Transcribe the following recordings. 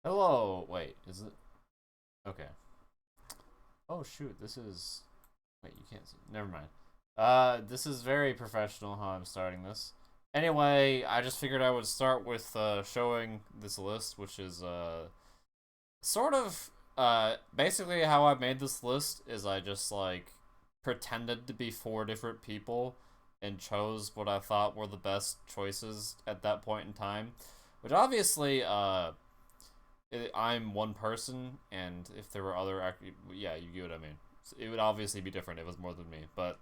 Hello. Wait, is it? Okay. Oh shoot, this is. Wait, you can't see. Never mind. This is very professional how I'm starting this. Anyway, I just figured I would start with showing this list, which is sort of basically how I made this list is I just like pretended to be four different people and chose what I thought were the best choices at that point in time, which obviously I'm one person, and if there were other, yeah, you get what I mean. It would obviously be different. If it was more than me, but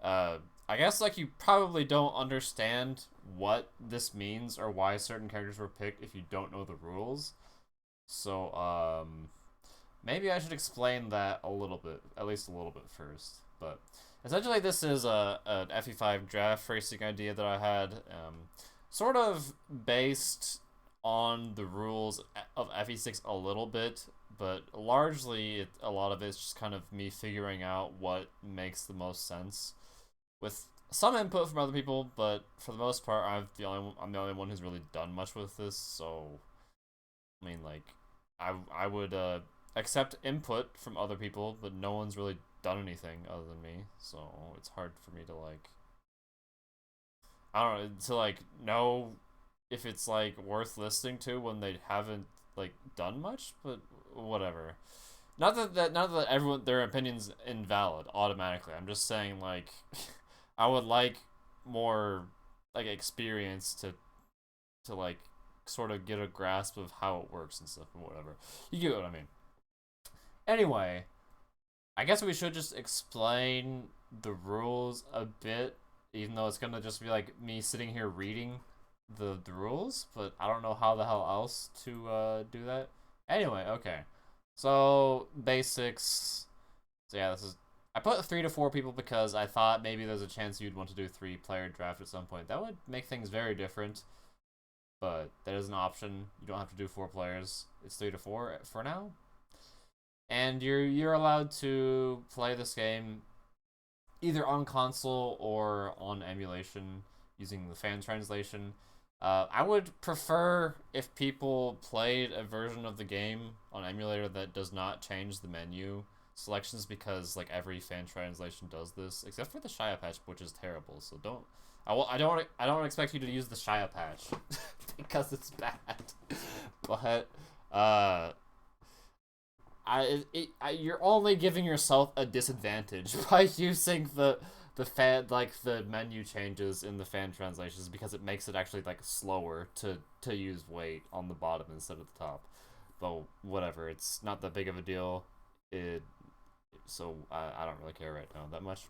I guess like you probably don't understand what this means or why certain characters were picked if you don't know the rules. So maybe I should explain that a little bit, at least a little bit first. But essentially, this is a an FE5 draft racing idea that I had, sort of based on the rules of FE6 a little bit, but largely a lot of it's just kind of me figuring out what makes the most sense with some input from other people, but for the most part, I'm the only one who's really done much with this. So I mean, like, I would accept input from other people, but no one's really done anything other than me, so it's hard for me to like I don't know to like know if it's like worth listening to when they haven't like done much, but whatever. Not that everyone their opinion's invalid automatically. I'm just saying like I would like more like experience to like sort of get a grasp of how it works and stuff and whatever. You get what I mean. Anyway, I guess we should just explain the rules a bit, even though it's gonna just be like me sitting here reading the rules, but I don't know how the hell else to do that. Anyway, okay. So basics. So yeah, this is I put 3 to 4 people because I thought maybe there's a chance you'd want to do 3 player draft at some point. That would make things very different, but that is an option. You don't have to do 4 players. It's 3 to 4 for now, and you're allowed to play this game either on console or on emulation using the fan translation. I would prefer if people played a version of the game on emulator that does not change the menu selections because like every fan translation does this, except for the Shia patch, which is terrible. So don't. I don't expect you to use the Shia patch because it's bad. But uh, you're only giving yourself a disadvantage by using the fan like the menu changes in the fan translations because it makes it actually like slower to use weight on the bottom instead of the top. But whatever, it's not that big of a deal. It so I don't really care right now that much.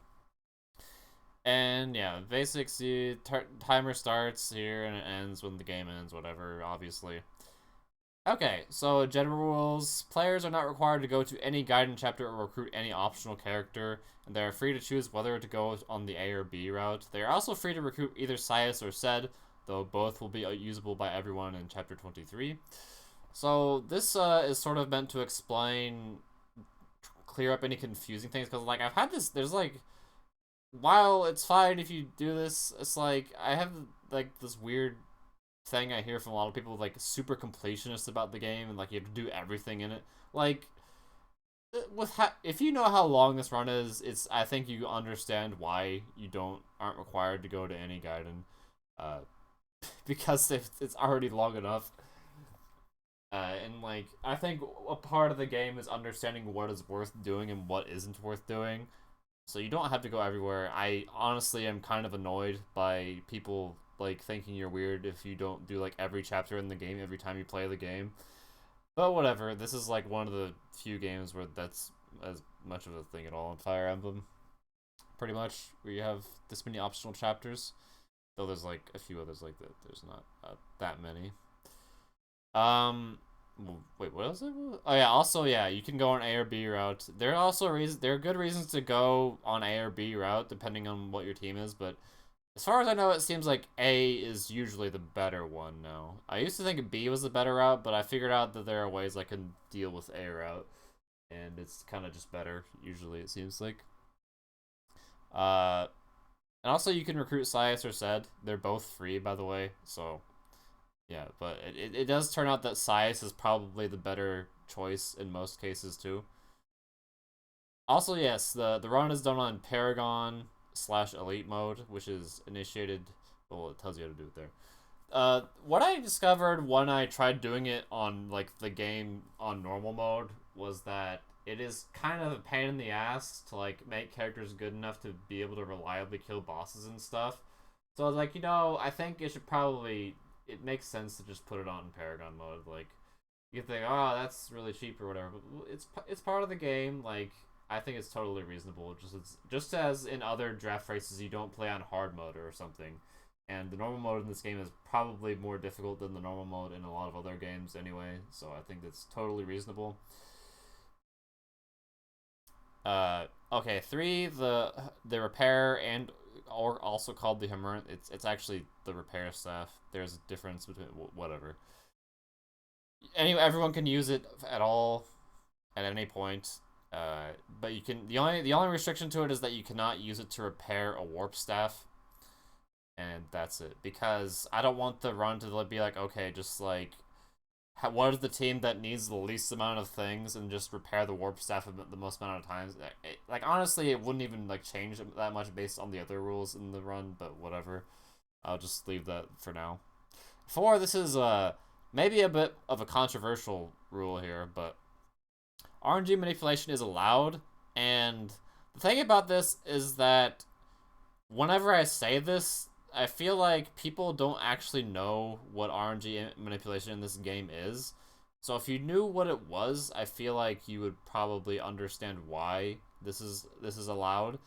And yeah, basics. You timer starts here and it ends when the game ends. Whatever, obviously. Okay, so general rules. Players are not required to go to any guidance chapter or recruit any optional character, and they are free to choose whether to go on the A or B route. They are also free to recruit either Sias or Sed, though both will be usable by everyone in Chapter 23. So this is sort of meant to explain, clear up any confusing things, because like I've had this, there's like, while it's fine if you do this, it's like I have like this weird thing I hear from a lot of people like super completionists about the game and like you have to do everything in it. Like if you know how long this run is, it's I think you understand why you don't aren't required to go to any Gaiden, uh, because it's already long enough. And like I think a part of the game is understanding what is worth doing and what isn't worth doing. So you don't have to go everywhere. I honestly am kind of annoyed by people like thinking you're weird if you don't do like every chapter in the game every time you play the game. But whatever. This is like one of the few games where that's as much of a thing at all in Fire Emblem. Pretty much, where you have this many optional chapters. Though there's like a few others like that. There's not that many. Um, wait, what else? Oh yeah, also yeah, you can go on A or B route. There are also reasons. There are good reasons to go on A or B route depending on what your team is. But as far as I know, it seems like A is usually the better one now. I used to think B was the better route, but I figured out that there are ways I can deal with A route, and it's kind of just better. Usually, it seems like. Uh, and also you can recruit Sias or Sed. They're both free, by the way. So Yeah, but it does turn out that Sias is probably the better choice in most cases too. Also, yes, the run is done on Paragon slash Elite mode, which is initiated. Well, it tells you how to do it there. What I discovered when I tried doing it on like the game on normal mode was that it is kind of a pain in the ass to like make characters good enough to be able to reliably kill bosses and stuff. So I was like, I think it should probably it makes sense to just put it on Paragon mode. Like you think, oh, that's really cheap or whatever, but it's part of the game. Like I think it's totally reasonable. Just as in other draft races, you don't play on hard mode or something, and the normal mode in this game is probably more difficult than the normal mode in a lot of other games anyway. So I think that's totally reasonable. Okay, three, the repair and or also called the hammer. It's actually the repair staff. There's a difference between whatever. Anyway, everyone can use it at all at any point. But you can the only restriction to it is that you cannot use it to repair a warp staff, and that's it. Because I don't want the run to be like, okay, just like what is the team that needs the least amount of things and just repair the warp staff the most amount of times. Like honestly, it wouldn't even like change that much based on the other rules in the run, but whatever. I'll just leave that for now. Four, this is maybe a bit of a controversial rule here, but RNG manipulation is allowed, and the thing about this is that whenever I say this, I feel like people don't actually know what RNG manipulation in this game is. So if you knew what it was, I feel like you would probably understand why this is allowed.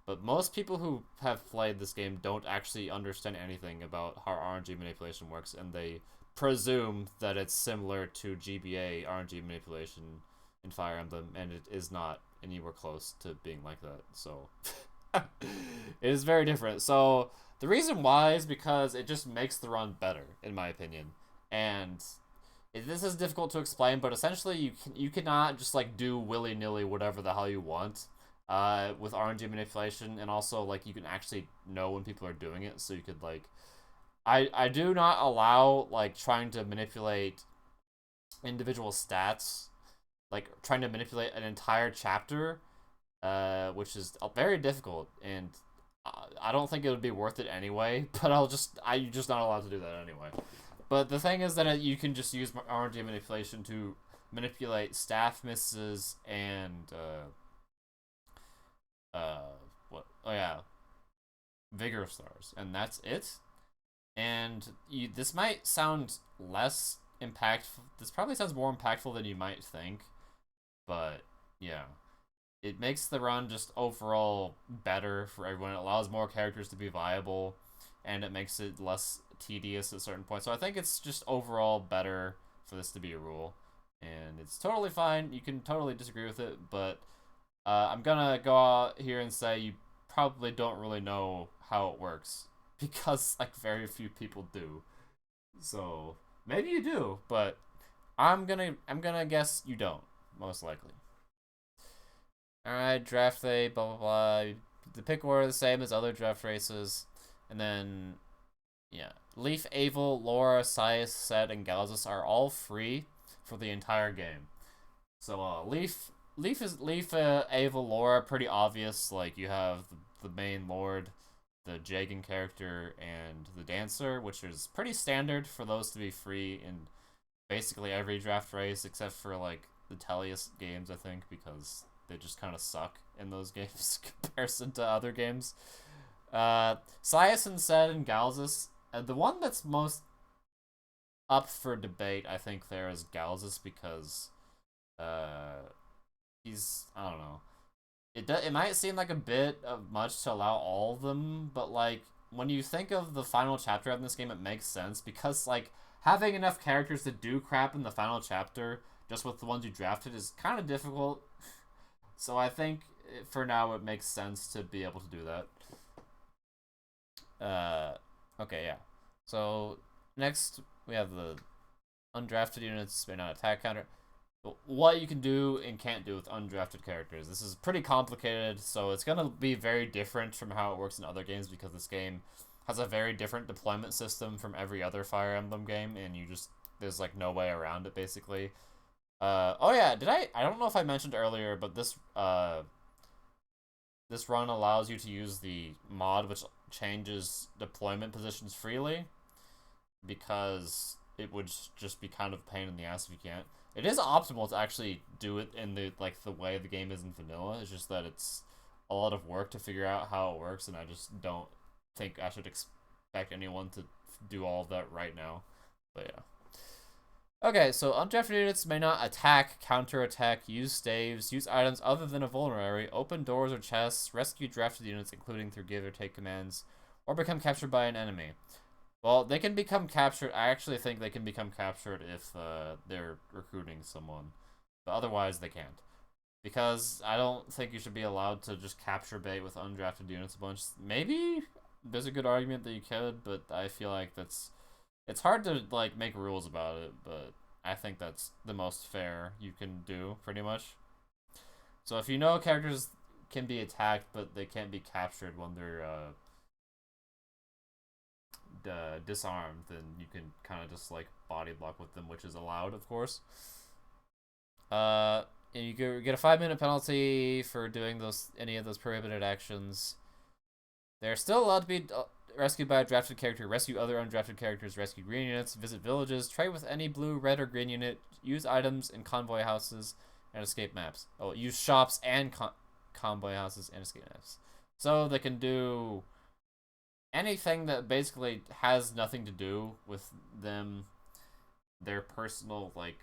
But most people who have played this game don't actually understand anything about how RNG manipulation works, and they presume that it's similar to GBA RNG manipulation in Fire Emblem, and it is not anywhere close to being like that. So it is very different. So the reason why is because it just makes the run better, in my opinion. And this is difficult to explain, but essentially you cannot just like do willy nilly whatever the hell you want with RNG manipulation, and also like you can actually know when people are doing it, so you could like I do not allow like trying to manipulate individual stats, like trying to manipulate an entire chapter, which is very difficult, and I don't think it would be worth it anyway. But I'm just not allowed to do that anyway. But the thing is that you can just use RNG manipulation to manipulate staff misses and what? Oh yeah, vigor stars, and that's it. And this might sound less impactful. This probably sounds more impactful than you might think, but yeah, it makes the run just overall better for everyone. It allows more characters to be viable, and it makes it less tedious at certain points. So I think it's just overall better for this to be a rule, and it's totally fine. You can totally disagree with it, but I'm gonna go out here and say you probably don't really know how it works because like very few people do. So maybe you do, but I'm gonna guess you don't, most likely. Alright, draft day, blah blah blah. The pick order the same as other draft races. And then yeah. Leaf, Avel, Laura, Sias, Set, and Galzus are all free for the entire game. So Leaf, Avel, Laura, pretty obvious. Like you have the main Lord, the Jagan character, and the Dancer, which is pretty standard for those to be free in basically every draft race except for like the Tellius games, I think, because they just kind of suck in those games in comparison to other games. Sias and Sed and Galzus. The one that's most up for debate, I think, there is Galzus because he's, I don't know. It might seem like a bit of much to allow all of them, but like when you think of the final chapter of this game, it makes sense because like having enough characters to do crap in the final chapter just with the ones you drafted is kind of difficult. So I think for now it makes sense to be able to do that. Okay, yeah. So next we have the undrafted units may not attack counter. What you can do and can't do with undrafted characters. This is pretty complicated, so it's gonna be very different from how it works in other games because this game has a very different deployment system from every other Fire Emblem game, and there's like no way around it basically. Oh yeah, I don't know if I mentioned earlier, but this run allows you to use the mod which changes deployment positions freely, because it would just be kind of a pain in the ass if you can't. It is optimal to actually do it in the way the game is in vanilla. It's just that it's a lot of work to figure out how it works, and I just don't think I should expect anyone to do all of that right now. But yeah. Okay, so undrafted units may not attack, counterattack, use staves, use items other than a vulnerary, open doors or chests, rescue drafted units including through give or take commands, or become captured by an enemy. Well, they can become captured. I actually think they can become captured if they're recruiting someone, but otherwise they can't. Because I don't think you should be allowed to just capture bait with undrafted units a bunch. Maybe there's a good argument that you could, but I feel like it's hard to like make rules about it, but I think that's the most fair you can do, pretty much. So if you know characters can be attacked, but they can't be captured when they're disarmed, then you can kind of just like body block with them, which is allowed, of course. And you get a 5-minute penalty for doing any of those prohibited actions. They're still allowed to be rescued by a drafted character, rescue other undrafted characters, rescue green units, visit villages, trade with any blue, red, or green unit, use items in convoy houses, and escape maps. Oh, use shops and convoy houses and escape maps. So they can do anything that basically has nothing to do with their personal like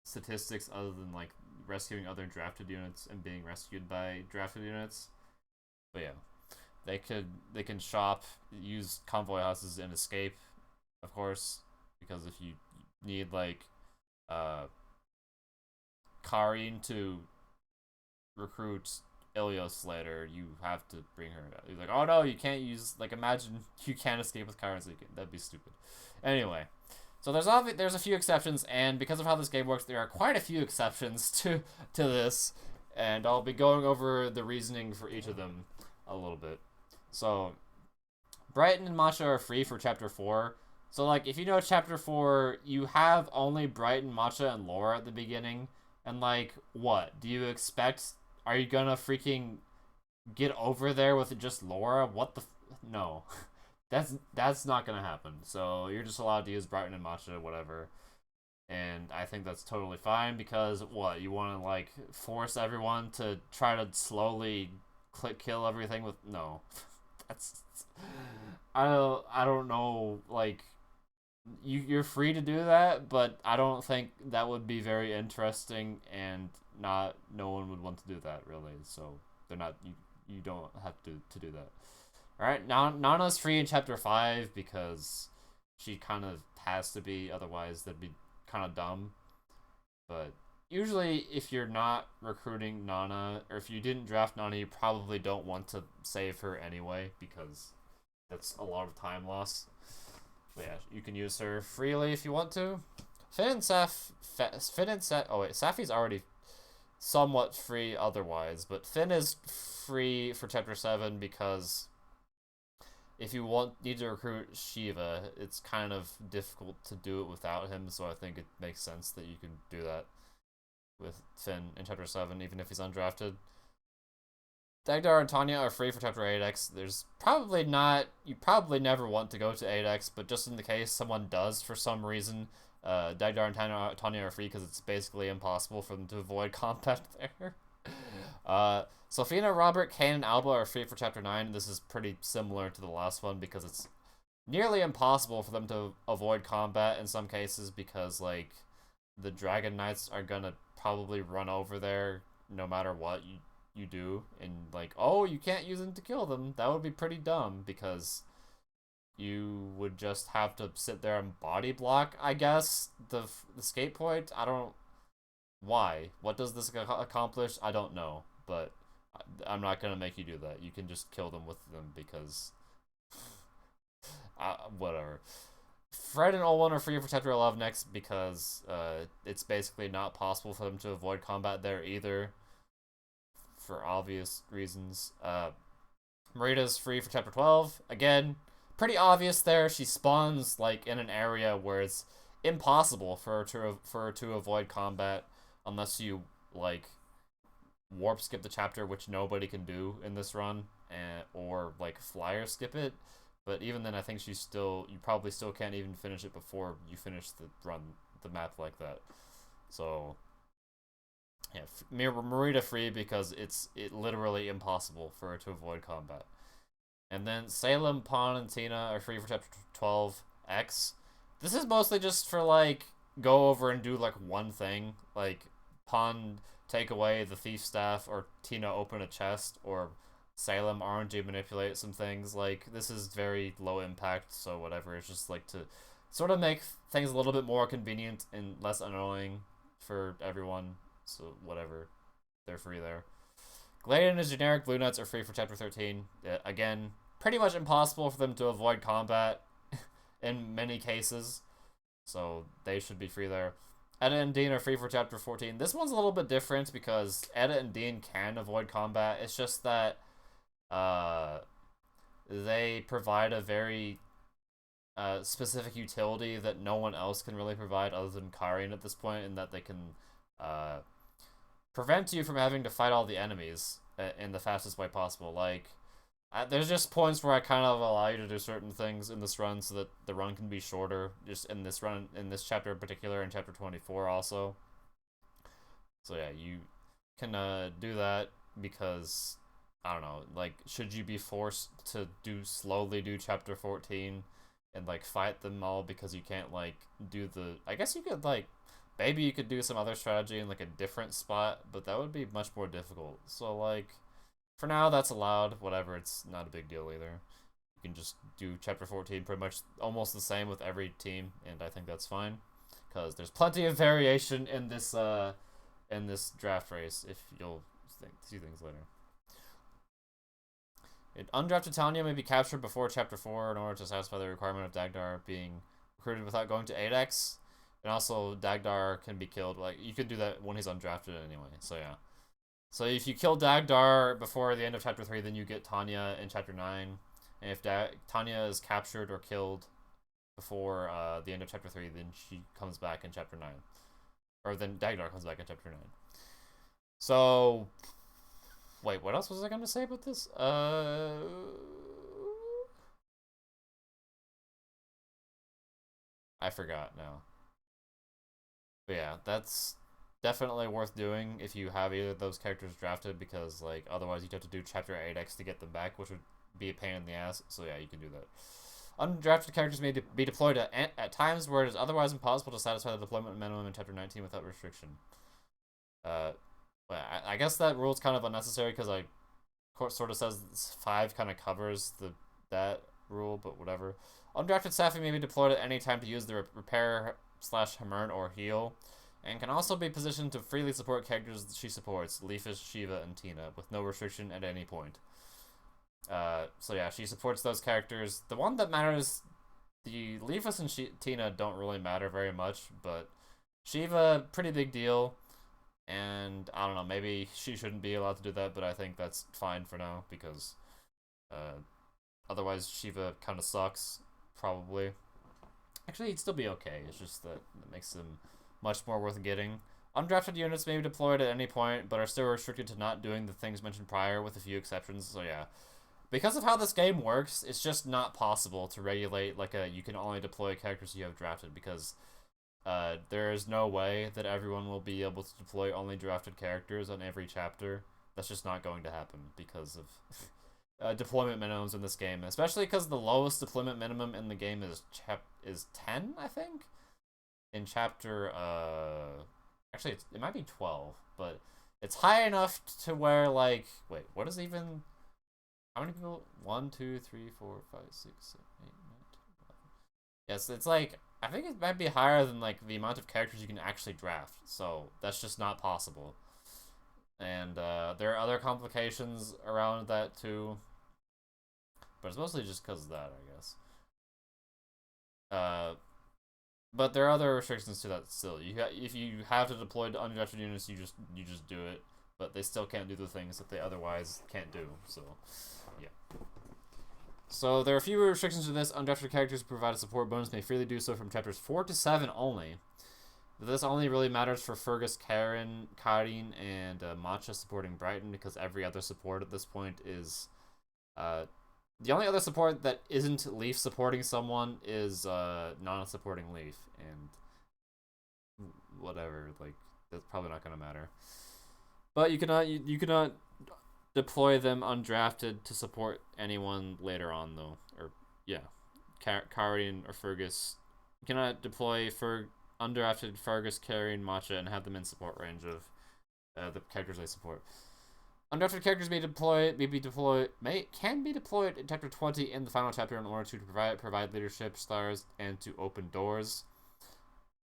statistics, other than like rescuing other drafted units and being rescued by drafted units. But yeah. They can shop, use convoy houses, and escape, of course, because if you need like Karin to recruit Ilios later, you have to bring her. You're like, oh no, you can't use, like, imagine you can't escape with Karin, so that'd be stupid. Anyway, so there's a few exceptions, and because of how this game works, there are quite a few exceptions to this, and I'll be going over the reasoning for each of them a little bit. So, Brighton and Matcha are free for Chapter 4. So, like, if you know Chapter 4, you have only Brighton, Matcha, and Laura at the beginning. And, like, what? Do you expect... Are you gonna freaking get over there with just Laura? What the... No. That's not gonna happen. So, you're just allowed to use Brighton and Matcha, whatever. And I think that's totally fine, because, what? You want to, like, force everyone to try to slowly kill everything with... No. That's I don't know, like, you're free to do that, but I don't think that would be very interesting, and no one would want to do that, really. So they're not you don't have to do that. All right, now Nana's free in Chapter 5 because she kind of has to be, otherwise that'd be kind of dumb. But usually, if you're not recruiting Nana, or if you didn't draft Nana, you probably don't want to save her anyway, because that's a lot of time loss. But yeah, you can use her freely if you want to. Finn and oh wait, Safi's already somewhat free otherwise, but Finn is free for Chapter 7 because if you need to recruit Shiva, it's kind of difficult to do it without him, so I think it makes sense that you can do that with Finn in Chapter 7, even if he's undrafted. Dagdar and Tanya are free for Chapter 8X. You probably never want to go to 8X, but just in the case someone does for some reason, Dagdar and Tanya are free because it's basically impossible for them to avoid combat there. Sophina, Robert, Kane, and Alba are free for Chapter 9. This is pretty similar to the last one because it's nearly impossible for them to avoid combat in some cases, because, like, the Dragon Knights are gonna probably run over there no matter what you do, and, like, oh, you can't use them to kill them. That would be pretty dumb, because you would just have to sit there and body block, I guess, the escape point. I don't... Why? What does this accomplish? I don't know, but I'm not gonna make you do that. You can just kill them with them, because... whatever. Fred and Olwen are free for Chapter 11 next because it's basically not possible for them to avoid combat there either, for obvious reasons. Marita's free for Chapter 12, again, pretty obvious there. She spawns like in an area where it's impossible for her to avoid combat unless you like warp skip the chapter, which nobody can do in this run, or like flyer skip it. But even then, I think you probably still can't even finish it before you finish the map like that. So yeah, Marita free because it's literally impossible for her to avoid combat. And then Salem, Pawn, and Tina are free for chapter 12X. This is mostly just for like go over and do like one thing, like Pawn take away the thief staff, or Tina open a chest, or Salem RNG manipulate some things. Like this is very low impact, so whatever. It's just like to sort of make things a little bit more convenient and less annoying for everyone. So whatever, they're free there. Gladen and generic blue nuts are free for chapter 13. Again, pretty much impossible for them to avoid combat in many cases, so they should be free there. Edda and Dean are free for chapter 14. This one's a little bit different because Edda and Dean can avoid combat. It's just that they provide a very specific utility that no one else can really provide other than Karian at this point, in that they can prevent you from having to fight all the enemies in the fastest way possible. Like, there's just points where I kind of allow you to do certain things in this run so that the run can be shorter. Just in this run, in this chapter in particular, in chapter 24 also. So yeah, you can do that because, I don't know, like, should you be forced to slowly do chapter 14 and like fight them all because you can't like do I guess you could like, maybe you could do some other strategy in like a different spot, but that would be much more difficult. So like, for now that's allowed, whatever, it's not a big deal either. You can just do chapter 14 pretty much almost the same with every team, and I think that's fine, because there's plenty of variation in this draft race, if you'll see things later. Undrafted Tanya may be captured before chapter 4 in order to satisfy the requirement of Dagdar being recruited without going to 8x. And also, Dagdar can be killed. Like, you could do that when he's undrafted anyway, so yeah. So if you kill Dagdar before the end of chapter 3, then you get Tanya in chapter 9. And if Tanya is captured or killed before the end of chapter 3, then she comes back in chapter 9. Or then Dagdar comes back in chapter 9. So, wait, what else was I going to say about this? I forgot now. But yeah, that's definitely worth doing if you have either of those characters drafted, because like otherwise you'd have to do chapter 8x to get them back, which would be a pain in the ass. So yeah, you can do that. Undrafted characters may be deployed at times where it is otherwise impossible to satisfy the deployment minimum in chapter 19 without restriction. I guess that rule's kind of unnecessary because like sort of says 5 kind of covers that rule, but whatever. Undrafted staffing may be deployed at any time to use the repair / Hamern or heal, and can also be positioned to freely support characters she supports, Leafus, Shiva, and Tina, with no restriction at any point. So yeah, she supports those characters. The one that matters, the Leafus and Tina don't really matter very much, but Shiva, pretty big deal. And I don't know, maybe she shouldn't be allowed to do that, but I think that's fine for now, because otherwise Shiva kind of sucks, probably. Actually, he'd still be okay, it's just that it makes him much more worth getting. Undrafted units may be deployed at any point, but are still restricted to not doing the things mentioned prior, with a few exceptions, so yeah. Because of how this game works, it's just not possible to regulate, like, you can only deploy characters you have drafted, because there is no way that everyone will be able to deploy only drafted characters on every chapter. That's just not going to happen because of deployment minimums in this game, especially because the lowest deployment minimum in the game is 10, I think. In chapter actually it might be 12, but it's high enough to where, like, wait, what is even, how many people? 1, 2, 3, 4, 5, 6, 7, 8, 9, 10, 11. Yes, it's like, I think it might be higher than like the amount of characters you can actually draft, so that's just not possible. And there are other complications around that too, but it's mostly just because of that, I guess. But there are other restrictions to that still. If you have to deploy to undrafted units, you just do it, but they still can't do the things that they otherwise can't do. So, yeah. So there are fewer restrictions to this. Undrafted characters who provide a support bonus may freely do so from chapters 4 to 7 only. This only really matters for Fergus, Karen, Karin, and Matcha supporting Brighton, because every other support at this point is... the only other support that isn't Leaf supporting someone is non-supporting Leaf, and whatever, like, that's probably not going to matter. But you cannot deploy them undrafted to support anyone later on, though. Or, yeah, Karin or Fergus. You cannot deploy undrafted Fergus, Karin, Matcha, and have them in support range of the characters they support. Undrafted characters can be deployed in chapter 20 in the final chapter in order to provide leadership stars and to open doors.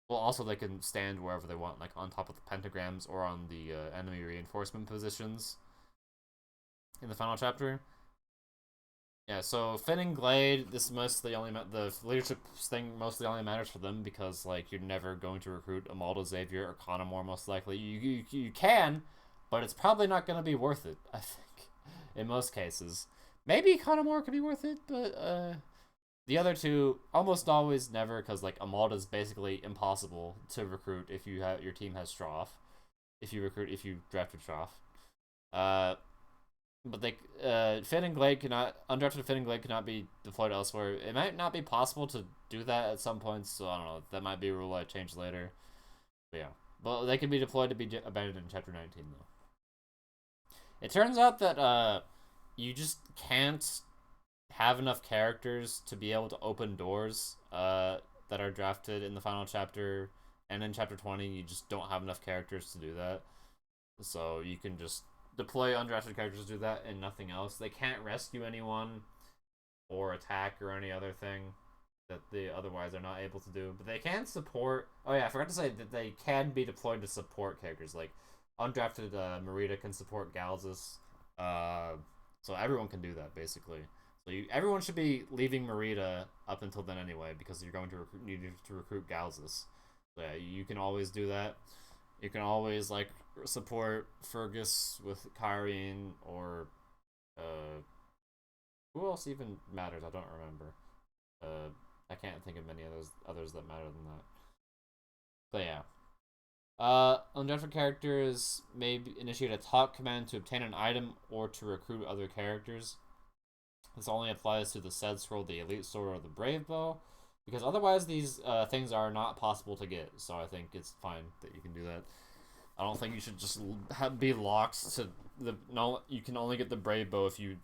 Well, also they can stand wherever they want, like on top of the pentagrams or on the enemy reinforcement positions in the final chapter. Yeah, so Finn and Glade, this mostly only the leadership thing mostly only matters for them because like you're never going to recruit Amalda, Xavier, or Connemore most likely. You can, but it's probably not going to be worth it. I think in most cases, maybe Connemore could be worth it, but the other two almost always never, because like Amalda is basically impossible to recruit if your team has Stroff. If you drafted Stroff. But Finn and Glade undrafted Finn and Glade cannot be deployed elsewhere. It might not be possible to do that at some points, so I don't know. That might be a rule I change later. But yeah. But they can be deployed to be abandoned in Chapter 19, though. It turns out that you just can't have enough characters to be able to open doors that are drafted in the final chapter, and in Chapter 20, you just don't have enough characters to do that. So you can just deploy undrafted characters to do that and nothing else. They can't rescue anyone or attack or any other thing that they otherwise are not able to do. But they can support... Oh yeah, I forgot to say that they can be deployed to support characters. Like, undrafted Marita can support Galzus. So everyone can do that, basically. So everyone should be leaving Marita up until then anyway, because you're going to need to recruit Galzus. So yeah, you can always do that. You can always, like, support Fergus with Karin, or who else even matters? I don't remember. I can't think of many others that matter than that. But yeah. Undrafted characters may initiate a talk command to obtain an item or to recruit other characters. This only applies to the Sed Scroll, the Elite Sword, or the Brave Bow, because otherwise these things are not possible to get. So I think it's fine that you can do that. I don't think you should just be locked to the... No, you can only get the Brave Bow if you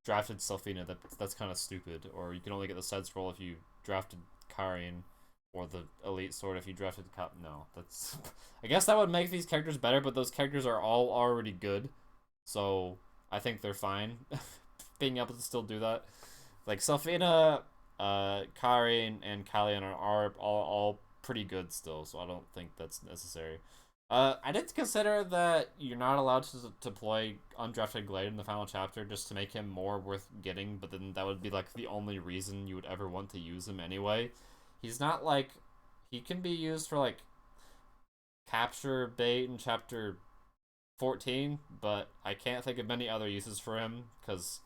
drafted Selfina. That's kind of stupid. Or you can only get the Sed Scroll if you drafted Karin, or the Elite Sword if you drafted No, that's... I guess that would make these characters better, but those characters are all already good. So I think they're fine being able to still do that. Like, Selfina, Karin, and Kallian are all pretty good still, so I don't think that's necessary. I did consider that you're not allowed to deploy undrafted Glade in the final chapter just to make him more worth getting, but then that would be like the only reason you would ever want to use him anyway. He's not like... He can be used for like capture bait in chapter 14, but I can't think of many other uses for him, because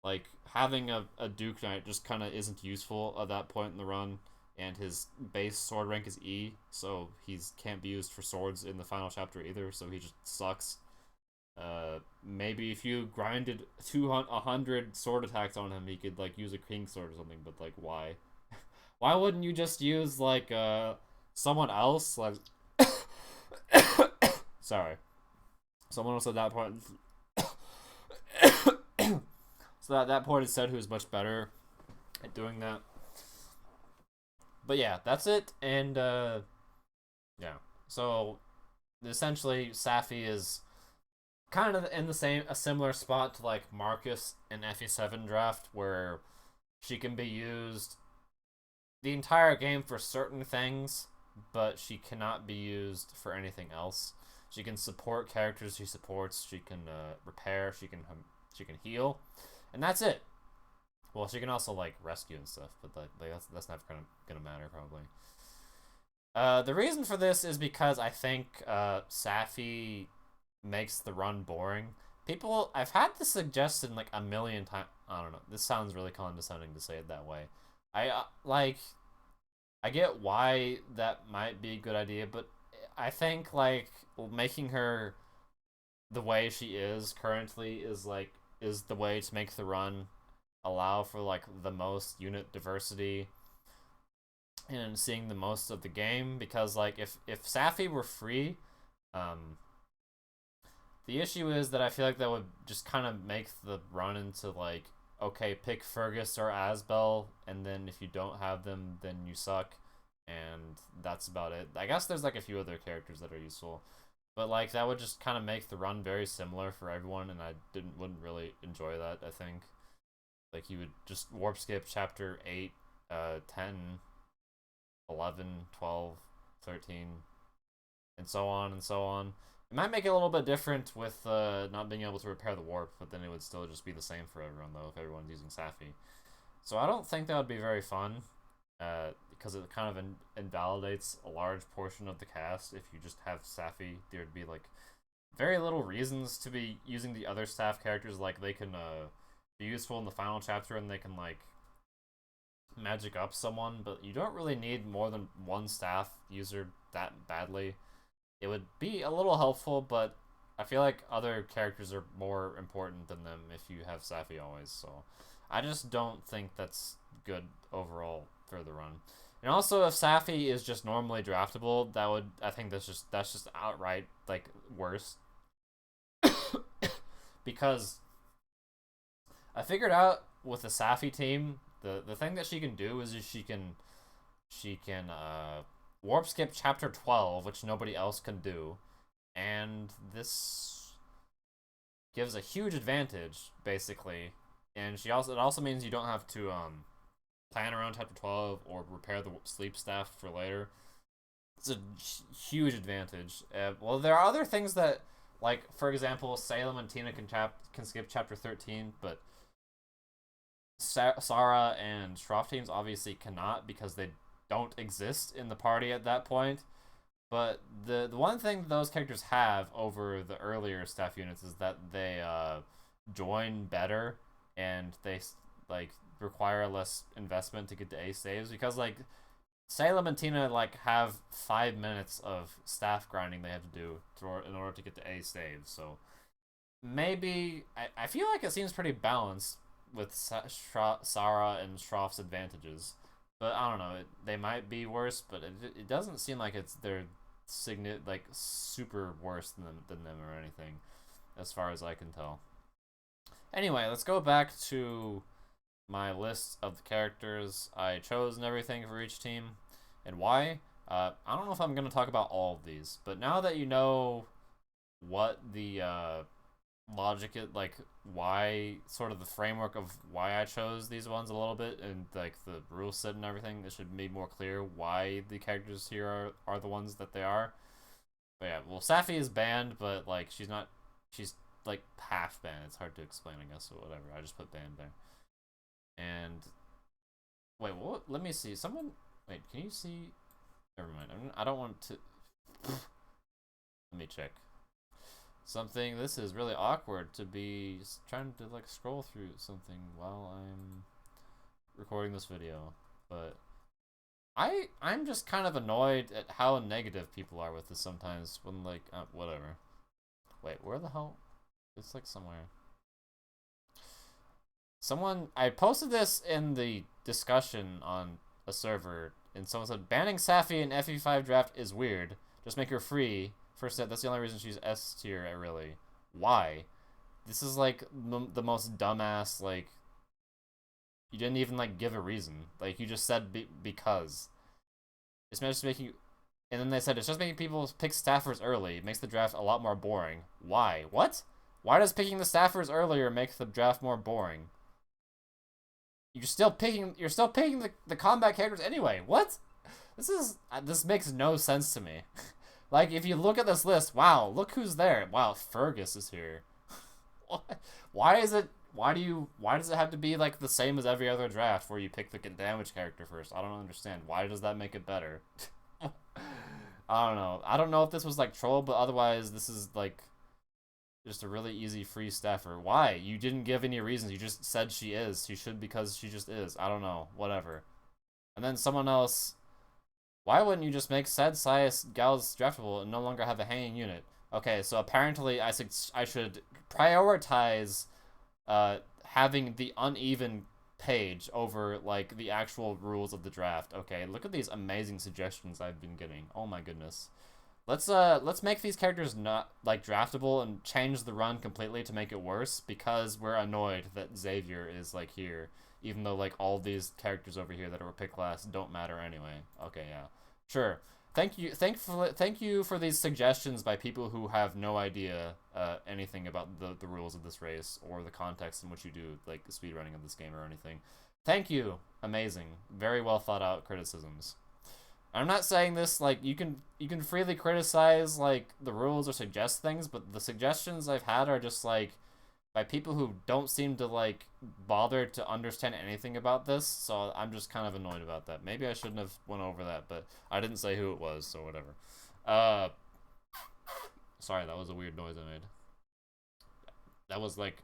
like having a Duke Knight just kind of isn't useful at that point in the run. And his base sword rank is E, so he can't be used for swords in the final chapter either, so he just sucks. Maybe if you grinded 100 sword attacks on him, he could like use a king sword or something, but like why? Why wouldn't you just use like someone else? Like sorry. Someone else at that point so at that point it said who's much better at doing that. But yeah, that's it, and yeah. So essentially, Safi is kind of in a similar spot to like Marcus in FE7 draft, where she can be used the entire game for certain things, but she cannot be used for anything else. She can support characters she supports. She can repair. She can heal, and that's it. Well, she can also like rescue and stuff, but that's not gonna matter probably. The reason for this is because I think Safi makes the run boring, people, I've had this suggested like a million times. I don't know. This sounds really condescending to say it that way. I like I get why that might be a good idea, but I think like making her the way she is currently is the way to make the run allow for like the most unit diversity and seeing the most of the game, because like if Safi were free, um the issue is that I feel like that would just kind of make the run into like, okay, pick Fergus or Asbel, and then if you don't have them, then you suck, and that's about it. I guess there's like a few other characters that are useful, but like that would just kind of make the run very similar for everyone, and I wouldn't really enjoy that. I think like you would just warp skip chapter 8, 10, 11, 12, 13, and so on and so on. It might make it a little bit different with not being able to repair the warp, but then it would still just be the same for everyone, though, if everyone's using Safi. So I don't think that would be very fun, because it kind of invalidates a large portion of the cast. If you just have Safi, there'd be, like, very little reasons to be using the other staff characters. Like, they can be useful in the final chapter, and they can, like, magic up someone, but you don't really need more than one staff user that badly. It would be a little helpful, but I feel like other characters are more important than them if you have Safi always, so I just don't think that's good overall for the run. And also, if Safi is just normally draftable, I think that's just outright like worse. Because I figured out with the Safi team, the thing that she can do is she can warp skip chapter 12, which nobody else can do, and this gives a huge advantage basically. And it also means you don't have to plan around chapter 12 or repair the sleep staff for later. It's a huge advantage. Well, there are other things that, like for example, Salem and Tina can skip chapter 13, but Sarah and Shroff teams obviously cannot because they don't exist in the party at that point. But the one thing those characters have over the earlier staff units is that they join better, and they like require less investment to get to A saves, because like Salem and Tina like have 5 minutes of staff grinding they have to do in order to get to A saves. So maybe I feel like it seems pretty balanced with Sarah and Shroff's advantages. But I don't know. They might be worse, but it doesn't seem like they're like super worse than them or anything, as far as I can tell. Anyway, let's go back to my list of the characters I chose and everything for each team, and why. I don't know if I'm gonna talk about all of these, but now that you know what the logic is, like why, sort of the framework of why I chose these ones a little bit, and like the rule set and everything, it should be more clear why the characters here are the ones that they are. But yeah, well, Safi is banned, but like she's like half banned. It's hard to explain, I guess, or whatever. I just put banned there. And wait, what? Let me see. Someone, wait, can you see? Never mind. I don't want to. Let me check. Something. This is really awkward to be trying to like scroll through something while I'm recording this video, but I'm just kind of annoyed at how negative people are with this sometimes. When like whatever. Wait, where the hell? It's like somewhere. I posted this in the discussion on a server, and someone said banning Safi in FE5 draft is weird. Just make her free. First set, that's the only reason she's S tier, really. Why? This is like the most dumbass, like, you didn't even like give a reason. Like, you just said because. It's just making, and then they said it's just making people pick staffers early. It makes the draft a lot more boring. Why? What? Why does picking the staffers earlier make the draft more boring? You're still picking the combat characters anyway. What? This makes no sense to me. Like, if you look at this list, wow, look who's there. Wow, Fergus is here. Why does it have to be like the same as every other draft where you pick the damage character first? I don't understand. Why does that make it better? I don't know. I don't know if this was like troll, but otherwise this is like Just a really easy free staffer. Why? You didn't give any reasons. You just said she is. She should because she just is. I don't know. Whatever. And then someone else. Why wouldn't you just make said Sias Gals draftable and no longer have a hanging unit? Okay, so apparently I should prioritize having the uneven page over like the actual rules of the draft. Okay, look at these amazing suggestions I've been getting. Oh my goodness. Let's make these characters not like draftable and change the run completely to make it worse because we're annoyed that Xavier is like here, even though like all these characters over here that were picked last don't matter anyway. Okay, yeah, sure. Thank you for these suggestions by people who have no idea anything about the rules of this race or the context in which you do like speedrunning of this game or anything. Thank you, amazing, very well thought out criticisms. I'm not saying this like you can freely criticize like the rules or suggest things, but the suggestions I've had are just like by people who don't seem to like bother to understand anything about this. So I'm just kind of annoyed about that. Maybe I shouldn't have went over that, but I didn't say who it was, so whatever. Uh, sorry, that was a weird noise I made. That was like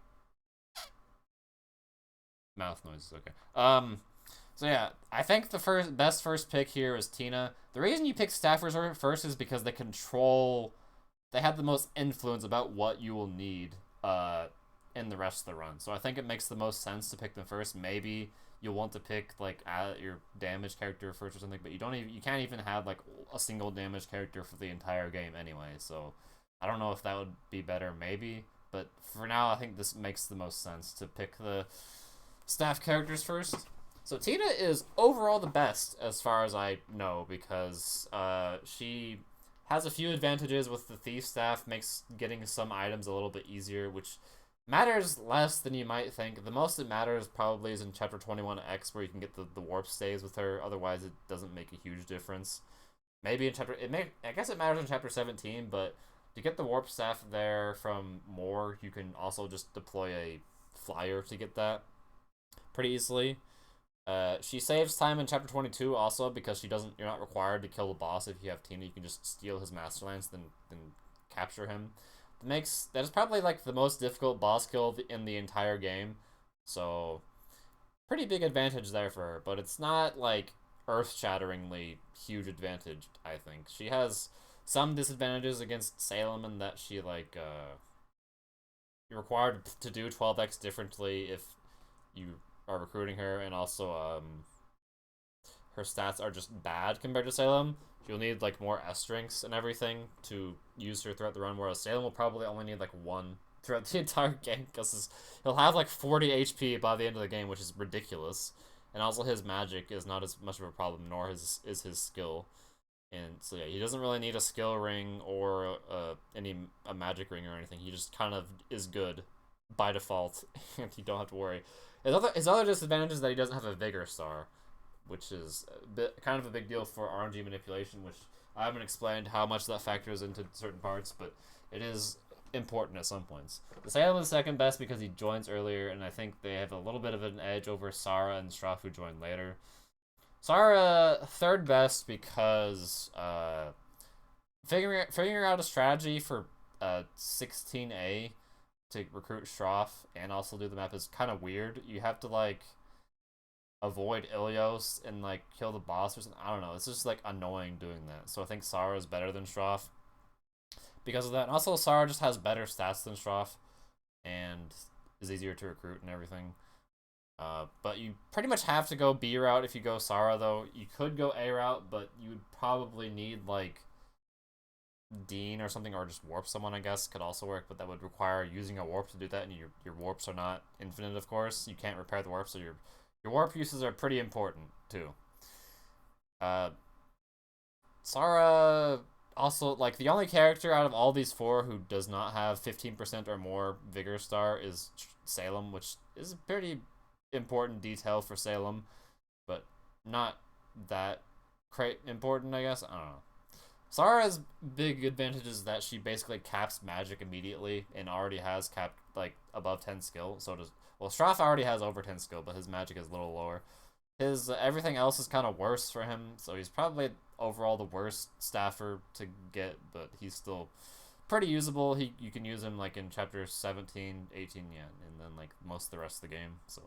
mouth noises. Okay. So yeah, I think the best first pick here is Tina. The reason you pick staffers first is because they have the most influence about what you will need in the rest of the run. So I think it makes the most sense to pick them first. Maybe you'll want to pick like your damage character first or something, but you can't even have like a single damage character for the entire game anyway. So I don't know if that would be better, maybe, but for now I think this makes the most sense to pick the staff characters first. So Tina is overall the best as far as I know because she has a few advantages with the thief staff, makes getting some items a little bit easier, which matters less than you might think. The most it matters probably is in Chapter 21X where you can get the warp stays with her. Otherwise, it doesn't make a huge difference. Maybe in I guess it matters in Chapter 17, but to get the warp staff there from more, you can also just deploy a flyer to get that pretty easily. She saves time in chapter 22 also because you're not required to kill the boss if you have Tina. You can just steal his Master Lance, then capture him. That is probably like the most difficult boss kill in the entire game. So pretty big advantage there for her, but it's not like earth-shatteringly huge advantage, I think. She has some disadvantages against Salem in that you're required to do 12x differently if you are recruiting her, and also her stats are just bad compared to Salem. You'll need like more S strengths and everything to use her throughout the run, whereas Salem will probably only need like one throughout the entire game because he'll have like 40 HP by the end of the game, which is ridiculous. And also his magic is not as much of a problem, nor is his skill. And so yeah, he doesn't really need a skill ring or a magic ring or anything. He just kind of is good by default, and you don't have to worry. His other disadvantage is that he doesn't have a Vigor Star, which is kind of a big deal for RNG manipulation, which I haven't explained how much that factors into certain parts, but it is important at some points. The Salem is second best because he joins earlier, and I think they have a little bit of an edge over Sarah and Straff, who joined later. Sarah third best because figuring out a strategy for 16A to recruit Straff and also do the map is kind of weird. You have to like avoid Ilios and like kill the boss or something. I don't know. It's just like annoying doing that. So I think Sarah is better than Straff because of that. And also Sarah just has better stats than Straff and is easier to recruit and everything. But you pretty much have to go B route if you go Sarah, though. You could go A route, but you would probably need like Dean or something, or just warp someone, I guess, could also work, but that would require using a warp to do that, and your warps are not infinite, of course. You can't repair the warp, so your warp uses are pretty important, too. Sarah also, like, the only character out of all these four who does not have 15% or more Vigor Star is Salem, which is a pretty important detail for Salem, but not that important, I guess. I don't know. Sarah's big advantage is that she basically caps magic immediately and already has capped like above 10 skill. So does Straff already has over 10 skill, but his magic is a little lower. His everything else is kind of worse for him, so he's probably overall the worst staffer to get, but he's still pretty usable. You can use him like in chapter 17, 18, yeah, and then like most of the rest of the game. So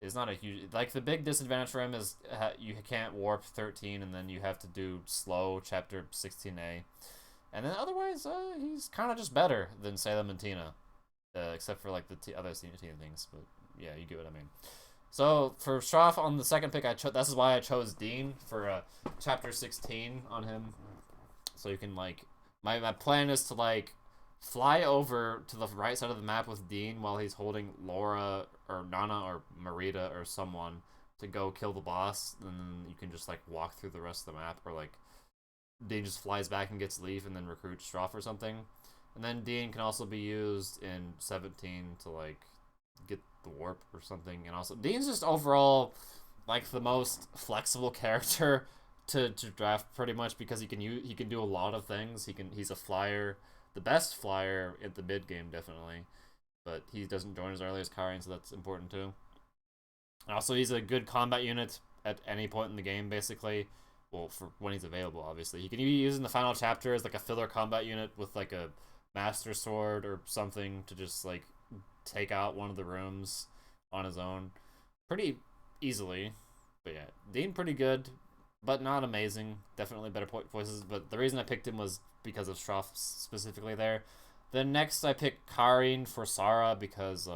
it's not a huge like the big disadvantage for him is you can't warp 13, and then you have to do slow chapter 16A, and then otherwise he's kind of just better than Salem and Tina, except for like the other Tina things. But yeah, you get what I mean. So for Stroff on the second pick, this is why I chose Dean for chapter 16 on him. So you can like my plan is to like fly over to the right side of the map with Dean while he's holding Laura or Nana or Marita or someone to go kill the boss, and then you can just like walk through the rest of the map, or like Dean just flies back and gets Leaf and then recruits Stroff or something. And then Dean can also be used in 17 to like get the warp or something. And also Dean's just overall like the most flexible character to draft pretty much, because he can do a lot of things. He's a flyer, the best flyer at the mid game definitely, but he doesn't join as early as Karian, so that's important too. And also he's a good combat unit at any point in the game basically. Well, for when he's available, obviously. He can be used in the final chapter as like a filler combat unit with like a master sword or something to just like take out one of the rooms on his own pretty easily. But yeah, Dean pretty good, but not amazing. Definitely better voices. But the reason I picked him was because of Stroff specifically there. Then next I picked Karin for Sarah because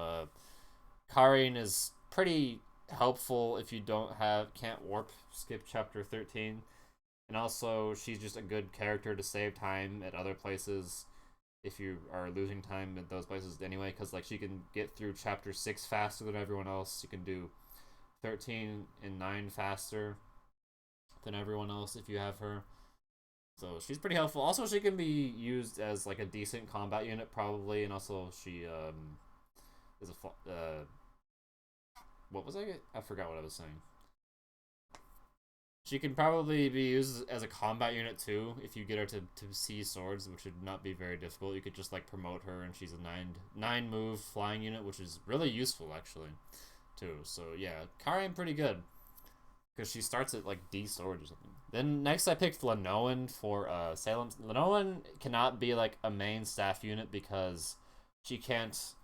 Karin is pretty helpful if you can't warp skip chapter 13, and also she's just a good character to save time at other places if you are losing time at those places anyway, because like she can get through chapter 6 faster than everyone else. You can do 13 and 9 faster than everyone else if you have her, so she's pretty helpful. Also, she can be used as like a decent combat unit probably, and also she is a what was I forgot what I was saying. She can probably be used as a combat unit too if you get her to see swords, which would not be very difficult. You could just like promote her, and she's a 9 move flying unit, which is really useful actually too. So yeah, Karin pretty good because she starts at like D sword or something. Then next I picked Lenoan for Salem. Lenoan cannot be like a main staff unit because she can't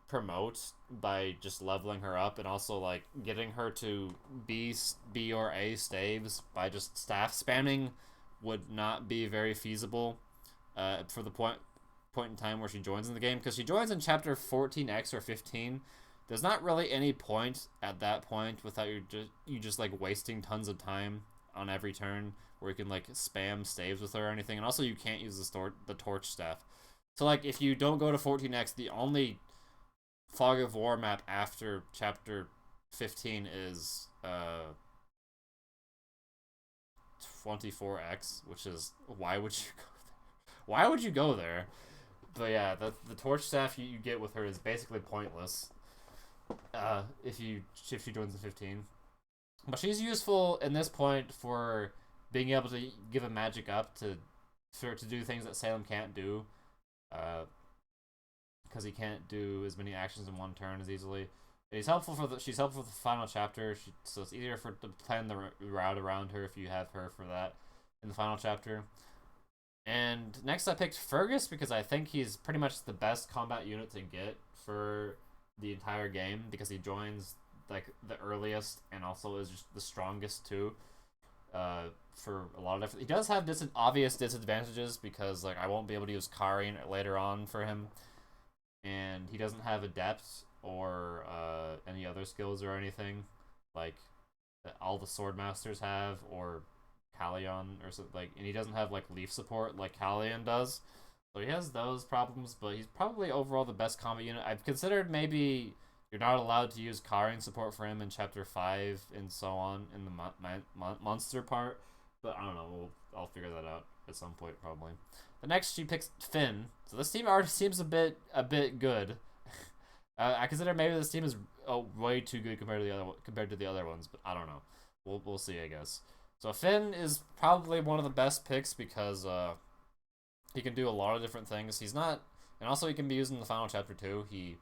promote by just leveling her up, and also like getting her to B or A staves by just staff spamming would not be very feasible for the point in time where she joins in the game, because she joins in chapter 14x or 15. There's not really any point at that point without you just like wasting tons of time on every turn where you can like spam staves with her or anything. And also you can't use the torch staff. So like if you don't go to 14x, the only Fog of War map after chapter 15 is 24x, which is why would you go there? Why would you go there? But yeah, the torch staff you get with her is basically pointless if she joins the 15. But she's useful in this point for being able to give a magic up to do things that Salem can't do. Because he can't do as many actions in one turn as easily. She's helpful for the final chapter, so it's easier to plan the route around her if you have her for that in the final chapter. And next I picked Fergus because I think he's pretty much the best combat unit to get for the entire game, because he joins like the earliest and also is just the strongest too. For a lot of different, he does have obvious disadvantages because like I won't be able to use Karin later on for him. And he doesn't have Adept or any other skills or anything like that all the sword masters have, or Callion or something like. And he doesn't have like leaf support like Callion does, so he has those problems. But he's probably overall the best combat unit. I've considered maybe you're not allowed to use Karin support for him in chapter 5 and so on in the monster part, but I don't know. I'll figure that out at some point probably. The next she picks Finn. So this team already seems a bit good. I consider maybe this team is way too good compared to the other ones, but I don't know. We'll see, I guess. So Finn is probably one of the best picks because he can do a lot of different things. He's not, and also he can be used in the final chapter too. He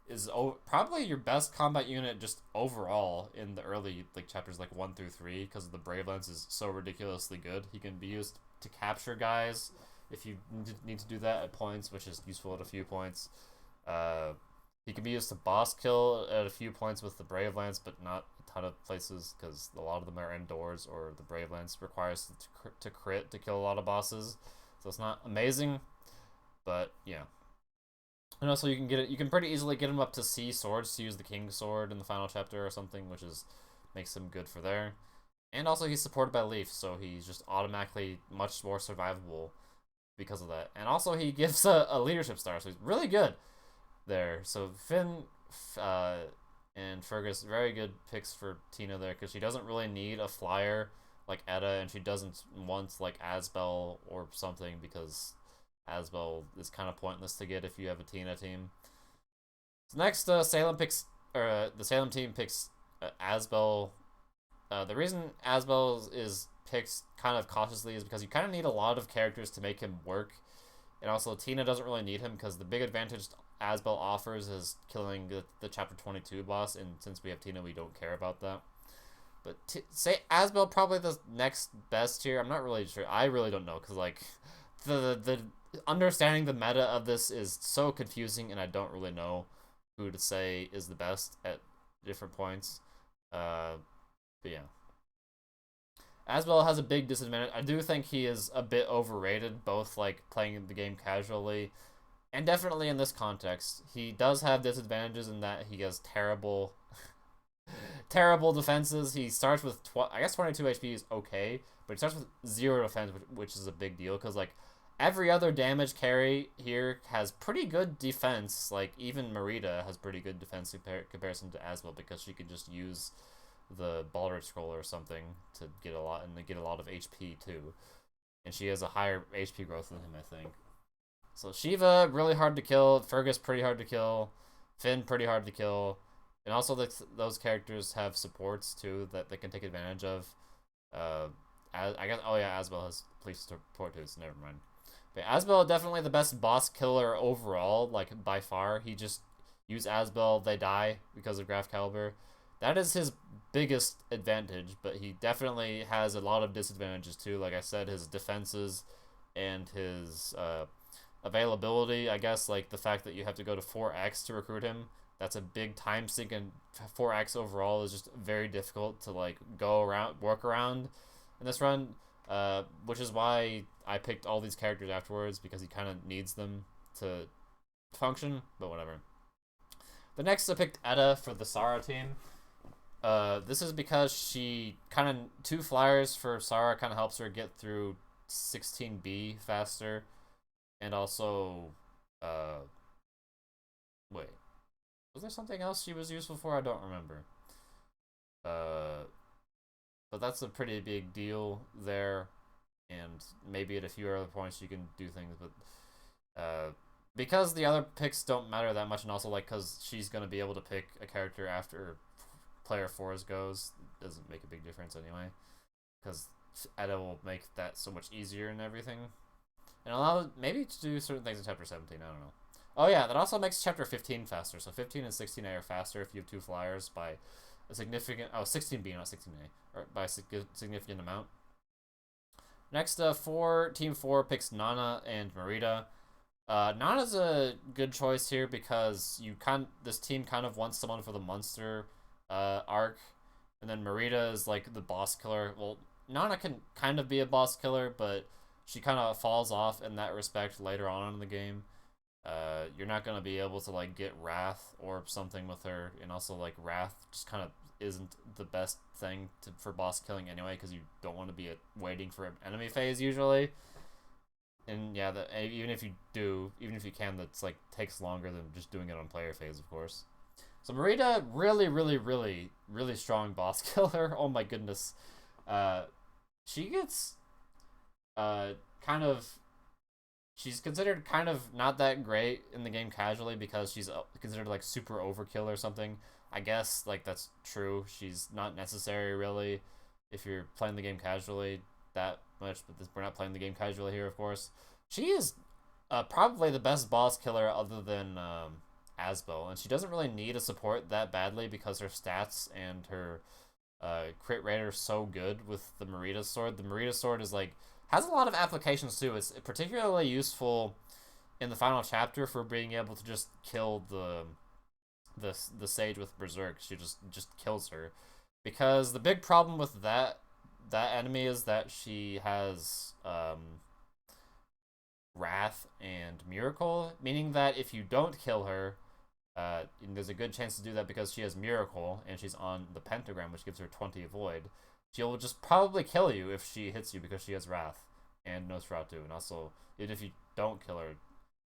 is probably your best combat unit just overall in the early like chapters like 1 through 3, because the Brave Lance is so ridiculously good. He can be used to capture guys if you need to do that at points, which is useful at a few points. Uh, he can be used to boss kill at a few points with the Brave Lance, but not a ton of places because a lot of them are indoors, or the Brave Lance requires to crit to kill a lot of bosses. So it's not amazing, but yeah. And also you can get it. You can pretty easily get him up to C swords to use the King Sword in the final chapter or something, which is makes him good for there. And also he's supported by Leaf, so he's just automatically much more survivable because of that. And also he gives a leadership star, so he's really good there. So Finn and Fergus, very good picks for Tina there, because she doesn't really need a flyer like Edda, and she doesn't want like Asbel or something, because Asbel is kind of pointless to get if you have a Tina team. So next, Salem picks, or the Salem team picks Asbel. The reason Asbel is picked kind of cautiously is because you kind of need a lot of characters to make him work. And also, Tina doesn't really need him because the big advantage Asbel offers is killing the Chapter 22 boss, and since we have Tina, we don't care about that. But say Asbel probably the next best here. I'm not really sure. I really don't know, because like the understanding the meta of this is so confusing, and I don't really know who to say is the best at different points. But yeah. Asbel has a big disadvantage. I do think he is a bit overrated, both like playing the game casually and definitely in this context. He does have disadvantages in that he has terrible terrible defenses. He starts with I guess 22 HP is okay, but he starts with 0 defense, which is a big deal, because like every other damage carry here has pretty good defense. Like even Marita has pretty good defense in comparison to Asbel, because she could just use the Baldur's Scroll or something to get a lot, and to get a lot of HP too. And she has a higher HP growth than him, I think. So Shiva, really hard to kill. Fergus, pretty hard to kill. Finn, pretty hard to kill. And also those characters have supports too that they can take advantage of. I guess, oh yeah, Asbel has police support too, so never mind. But Asbel definitely the best boss killer overall, like by far. He just use Asbel, they die because of Graf Caliber. That is his biggest advantage, but he definitely has a lot of disadvantages too. Like I said, his defenses and his availability, I guess, like the fact that you have to go to 4x to recruit him. That's a big time sink, and 4x overall is just very difficult to like work around in this run, which is why I picked all these characters afterwards, because he kind of needs them to function, but whatever. The next I picked Edda for the Sara team. This is because she kind of 2 flyers for Sara kind of helps her get through 16B faster, and also, wait, was there something else she was useful for? I don't remember. But that's a pretty big deal there, and maybe at a few other points you can do things, but because the other picks don't matter that much, and also like because she's gonna be able to pick a character after player 4's goes, doesn't make a big difference anyway, because Edda will make that so much easier and everything, and allow maybe to do certain things in chapter 17. I don't know. Oh yeah, that also makes chapter 15 faster. So 15 and 16A are faster if you have 2 flyers by a significant 16B, not 16A, or by a significant amount. Next, team 4 picks Nana and Marita. Nana's a good choice here because this team kind of wants someone for the monster arc, and then Marita is like the boss killer. Well, Nana can kind of be a boss killer, but she kind of falls off in that respect later on in the game. You're not gonna be able to like get Wrath or something with her, and also like Wrath just kind of isn't the best thing for boss killing anyway, because you don't want to be waiting for an enemy phase usually. And yeah, even if you can, that's like takes longer than just doing it on player phase, of course. So Marita, really, really, really, really strong boss killer. Oh my goodness. She gets she's considered kind of not that great in the game casually, because she's considered like super overkill or something. I guess like that's true. She's not necessary really if you're playing the game casually that much, but we're not playing the game casually here, of course. She is probably the best boss killer other than Asbel, and she doesn't really need a support that badly because her stats and her crit rate are so good with the Marita sword. The Marita sword is like has a lot of applications too. It's particularly useful in the final chapter for being able to just kill the sage with Berserk. She just kills her, because the big problem with that enemy is that she has Wrath and Miracle, meaning that if you don't kill her, and there's a good chance to do that because she has Miracle and she's on the pentagram, which gives her 20 avoid. She'll just probably kill you if she hits you because she has Wrath and Nosferatu, and also even if you don't kill her,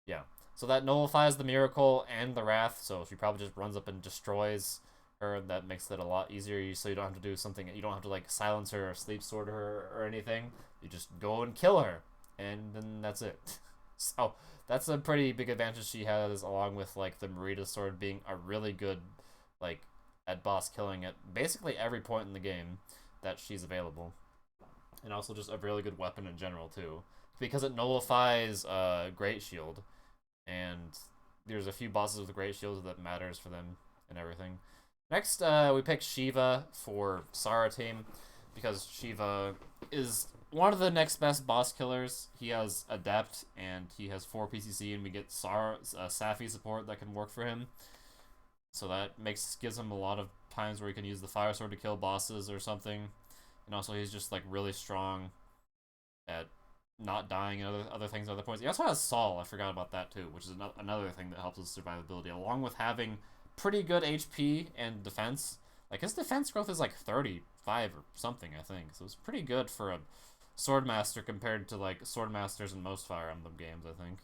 yeah. So that nullifies the Miracle and the Wrath, so she probably just runs up and destroys her. That makes it a lot easier, so you don't have to do something. You don't have to like silence her or sleep sword her or anything. You just go and kill her, and then that's it. So that's a pretty big advantage she has, along with like the Merida sword being a really good like at boss killing at basically every point in the game that she's available, and also just a really good weapon in general too, because it nullifies Great Shield, and there's a few bosses with Great Shields that matters for them and everything. Next, we picked Shiva for Sara team, because Shiva is one of the next best boss killers. He has Adept, and he has 4 PCC, and we get Safi support that can work for him. So that gives him a lot of times where he can use the Fire Sword to kill bosses or something. And also he's just like really strong at not dying and other things at other points. He also has Saul, I forgot about that too, which is another thing that helps his survivability, along with having pretty good HP and defense. Like his defense growth is like 35 or something, I think. So it's pretty good for a Swordmaster compared to like Swordmasters in most Fire Emblem games, I think.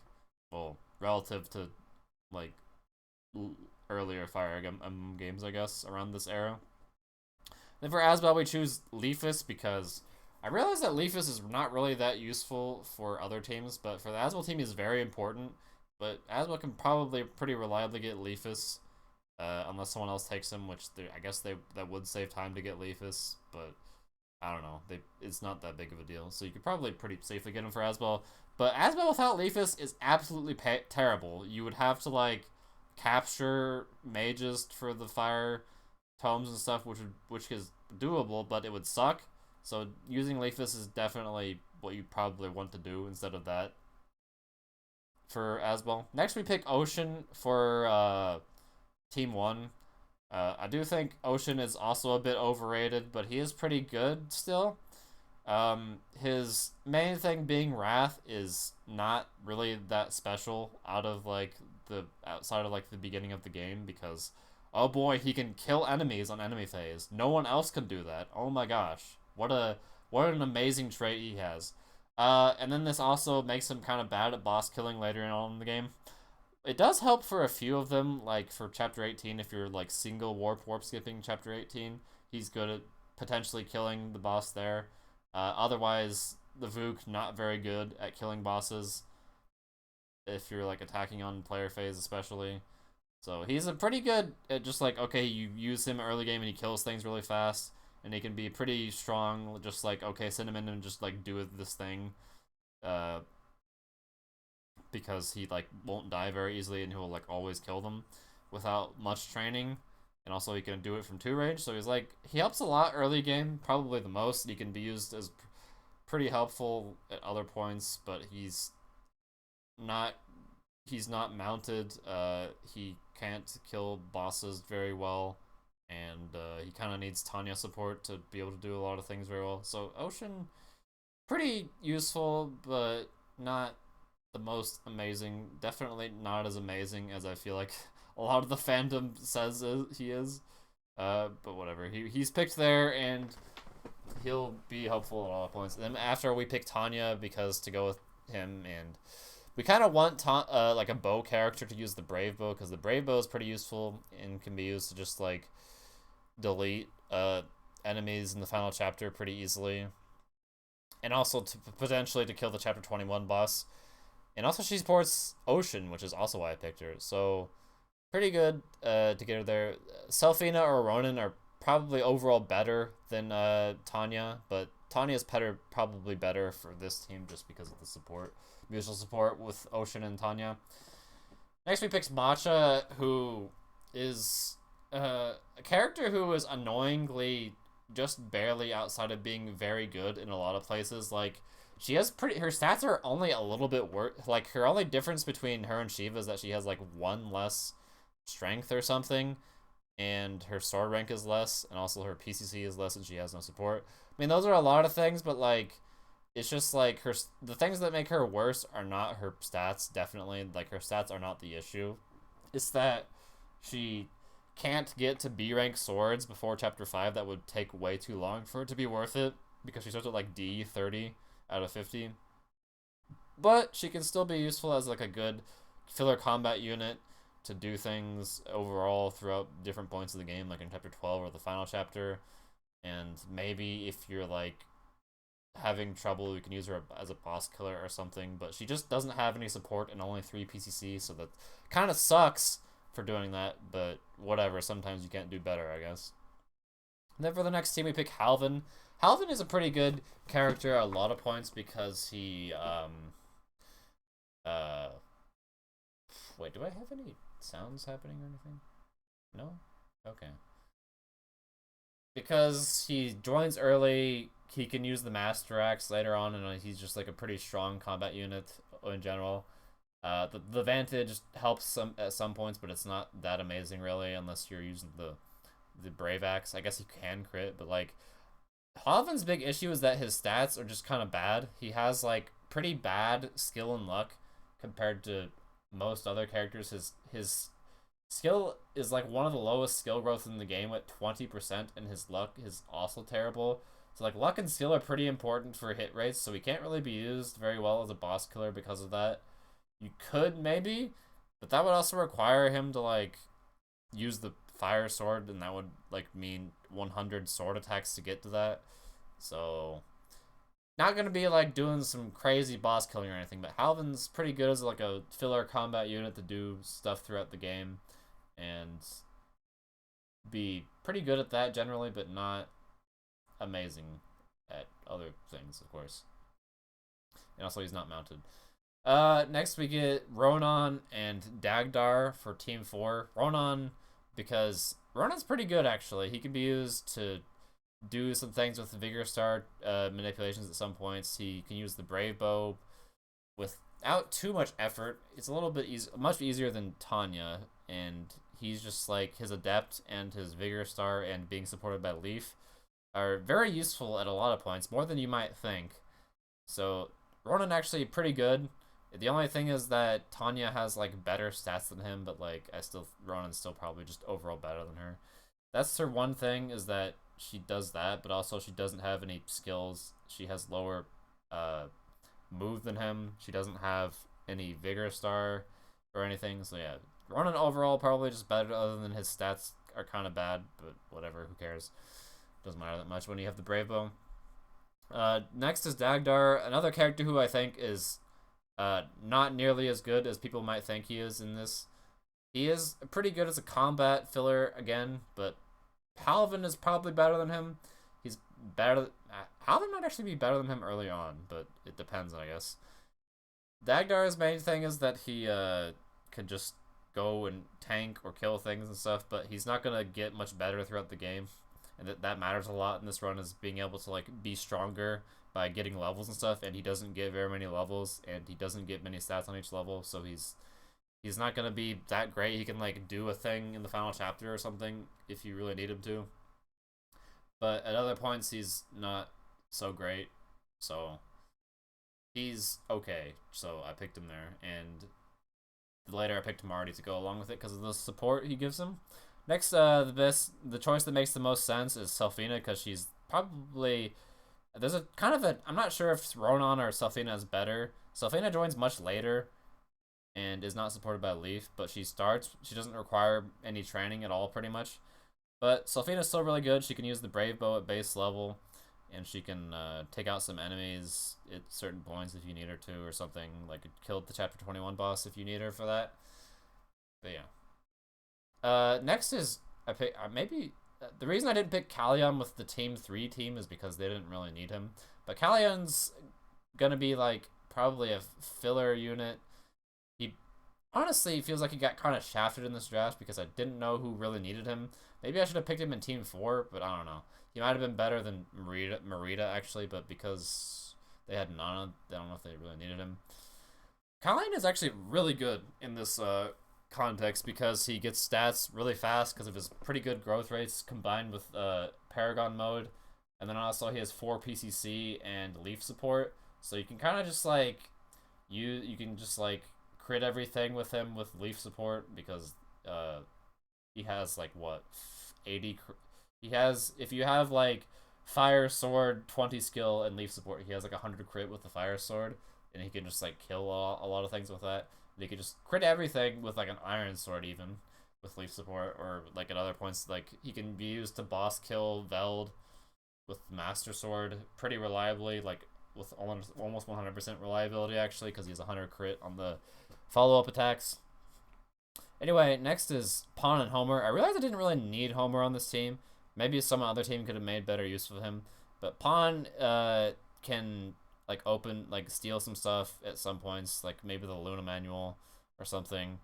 Well, relative to like earlier Fire Emblem games, I guess, around this era. Then for Asbel, we choose Leafus because I realize that Leafus is not really that useful for other teams, but for the Asbel team, he's very important. But Asbel can probably pretty reliably get Leafus, unless someone else takes him, which I guess that would save time to get Leafus, but I don't know. It's not that big of a deal, so you could probably pretty safely get him for Asbel. But Asbel without Leafus is absolutely terrible. You would have to like capture mages for the fire tomes and stuff, which is doable, but it would suck. So using Leafus is definitely what you probably want to do instead of that for Asbel. Next, we pick Ocean for Team 1. I do think Ocean is also a bit overrated, but he is pretty good still. His main thing being Wrath is not really that special outside of like the beginning of the game, because oh boy, he can kill enemies on enemy phase. No one else can do that. Oh my gosh. What an amazing trait he has. And then this also makes him kind of bad at boss killing later on in the game. It does help for a few of them, like for Chapter 18, if you're like single warp skipping Chapter 18, he's good at potentially killing the boss there. Otherwise, the Vuk not very good at killing bosses if you're like attacking on player phase especially. So he's a pretty good at just like, okay, you use him early game and he kills things really fast, and he can be pretty strong, just like, okay, send him in and just like do this thing. Because he like won't die very easily and he'll like always kill them without much training, and also he can do it from 2 range, so he helps a lot early game, probably the most. He can be used as pretty helpful at other points, but he's not mounted. He can't kill bosses very well, and he kind of needs Tanya support to be able to do a lot of things very well. So Ocean, pretty useful, but not the most amazing. Definitely not as amazing as I feel like a lot of the fandom says he is. But whatever. He's picked there, and he'll be helpful at all points. And then after we pick Tanya because to go with him, and we kind of want like a bow character to use the Brave Bow, because the Brave Bow is pretty useful and can be used to just like delete enemies in the final chapter pretty easily, and also to potentially to kill the Chapter 21 boss. And also she supports Ocean, which is also why I picked her. So pretty good to get her there. Selfina or Ronan are probably overall better than Tanya, but Tanya's probably better for this team just because of the support, mutual support with Ocean and Tanya. Next we picked Matcha, who is a character who is annoyingly just barely outside of being very good in a lot of places. Like, she has pretty. Her stats are only a little bit worse. Like her only difference between her and Shiva is that she has like one less strength or something, and her sword rank is less, and also her PCC is less, and she has no support. I mean, those are a lot of things, but like, it's just like the things that make her worse are not her stats. Definitely, like her stats are not the issue. It's that she can't get to B rank swords before chapter 5. That would take way too long for it to be worth it because she starts at like D 30 out of 50. But she can still be useful as like a good filler combat unit to do things overall throughout different points of the game, like in chapter 12 or the final chapter. And maybe if you're like having trouble, you can use her as a boss killer or something. But she just doesn't have any support and only 3 PCC, so that kind of sucks for doing that. But whatever, sometimes you can't do better, I guess. And then for the next team, we pick Halvin. Halvin is a pretty good character at a lot of points because he, wait, do I have any sounds happening or anything? No? Okay. Because he joins early, he can use the Master Axe later on, and he's just like a pretty strong combat unit in general. The Vantage helps at some points, but it's not that amazing really, unless you're using the Brave Axe. I guess he can crit, but like Halvin's big issue is that his stats are just kind of bad. He has like pretty bad skill and luck compared to most other characters. His skill is like one of the lowest skill growth in the game at 20%, and his luck is also terrible. So like luck and skill are pretty important for hit rates, so he can't really be used very well as a boss killer because of that. You could maybe, but that would also require him to like use the fire sword, and that would like mean 100 sword attacks to get to that. So not gonna be like doing some crazy boss killing or anything, but Halvin's pretty good as like a filler combat unit to do stuff throughout the game and be pretty good at that generally, but not amazing at other things, of course. And also he's not mounted. Next we get Ronan and Dagdar for Team 4. Ronan, because Ronan's pretty good actually. He can be used to do some things with the Vigor Star manipulations at some points. He can use the Brave Bow without too much effort. It's a little bit much easier than Tanya, and he's just like his Adept and his Vigor Star and being supported by Leaf are very useful at a lot of points, more than you might think. So Ronan actually pretty good. The only thing is that Tanya has like better stats than him, but like Ronan's still probably just overall better than her. That's her one thing, is that she does that, but also she doesn't have any skills. She has lower move than him. She doesn't have any Vigor Star or anything. So yeah, Ronan overall probably just better, other than his stats are kind of bad, but whatever, who cares? Doesn't matter that much when you have the Brave Bow. Next is Dagdar, another character who I think is not nearly as good as people might think he is in this. He is pretty good as a combat filler again, but Halvin is probably better than him. He's better. Halvin might actually be better than him early on, but it depends, I guess. Dagdar's main thing is that he can just go and tank or kill things and stuff, but he's not gonna get much better throughout the game, and that matters a lot in this run, is being able to like be stronger by getting levels and stuff. And he doesn't get very many levels, and he doesn't get many stats on each level, so he's not gonna be that great. He can like do a thing in the final chapter or something if you really need him to, but at other points he's not so great. So he's okay. So I picked him there, and later I picked Marty to go along with it because of the support he gives him. Next, the choice that makes the most sense is Selfina, because she's probably, there's a kind of a, I'm not sure if Ronan or Selfina is better. Selfina joins much later and is not supported by Leaf, but she doesn't require any training at all pretty much. But Selfina's still really good. She can use the Brave Bow at base level, and she can take out some enemies at certain points if you need her to, or something, like kill the chapter 21 boss if you need her for that. But yeah. Next is, the reason I didn't pick Kalyan with the Team 3 team is because they didn't really need him. But Kalyan's gonna be like probably a filler unit. He honestly feels like he got kind of shafted in this draft because I didn't know who really needed him. Maybe I should have picked him in Team 4, but I don't know. He might have been better than Marita actually, but because They had Nana. I don't know if they really needed him. Colleen is actually really good in this context because he gets stats really fast because of his pretty good growth rates combined with Paragon mode. And then also he has 4 PCC and Leaf support. So you can kind of just like, you can just like crit everything with him with Leaf support because he has like what, 80, he has, if you have like Fire Sword, 20 skill, and Leaf support, he has like 100 crit with the Fire Sword. And he can just like kill a lot of things with that. And he can just crit everything with like an Iron Sword even with Leaf support, or like at other points like he can be used to boss kill Veld with Master Sword pretty reliably, like with almost 100% reliability actually, because he has 100 crit on the follow-up attacks. Anyway, next is Pawn and Homer. I realized I didn't really need Homer on this team. Maybe some other team could have made better use of him, but Pawn can like steal some stuff at some points, like maybe the Luna Manual or something,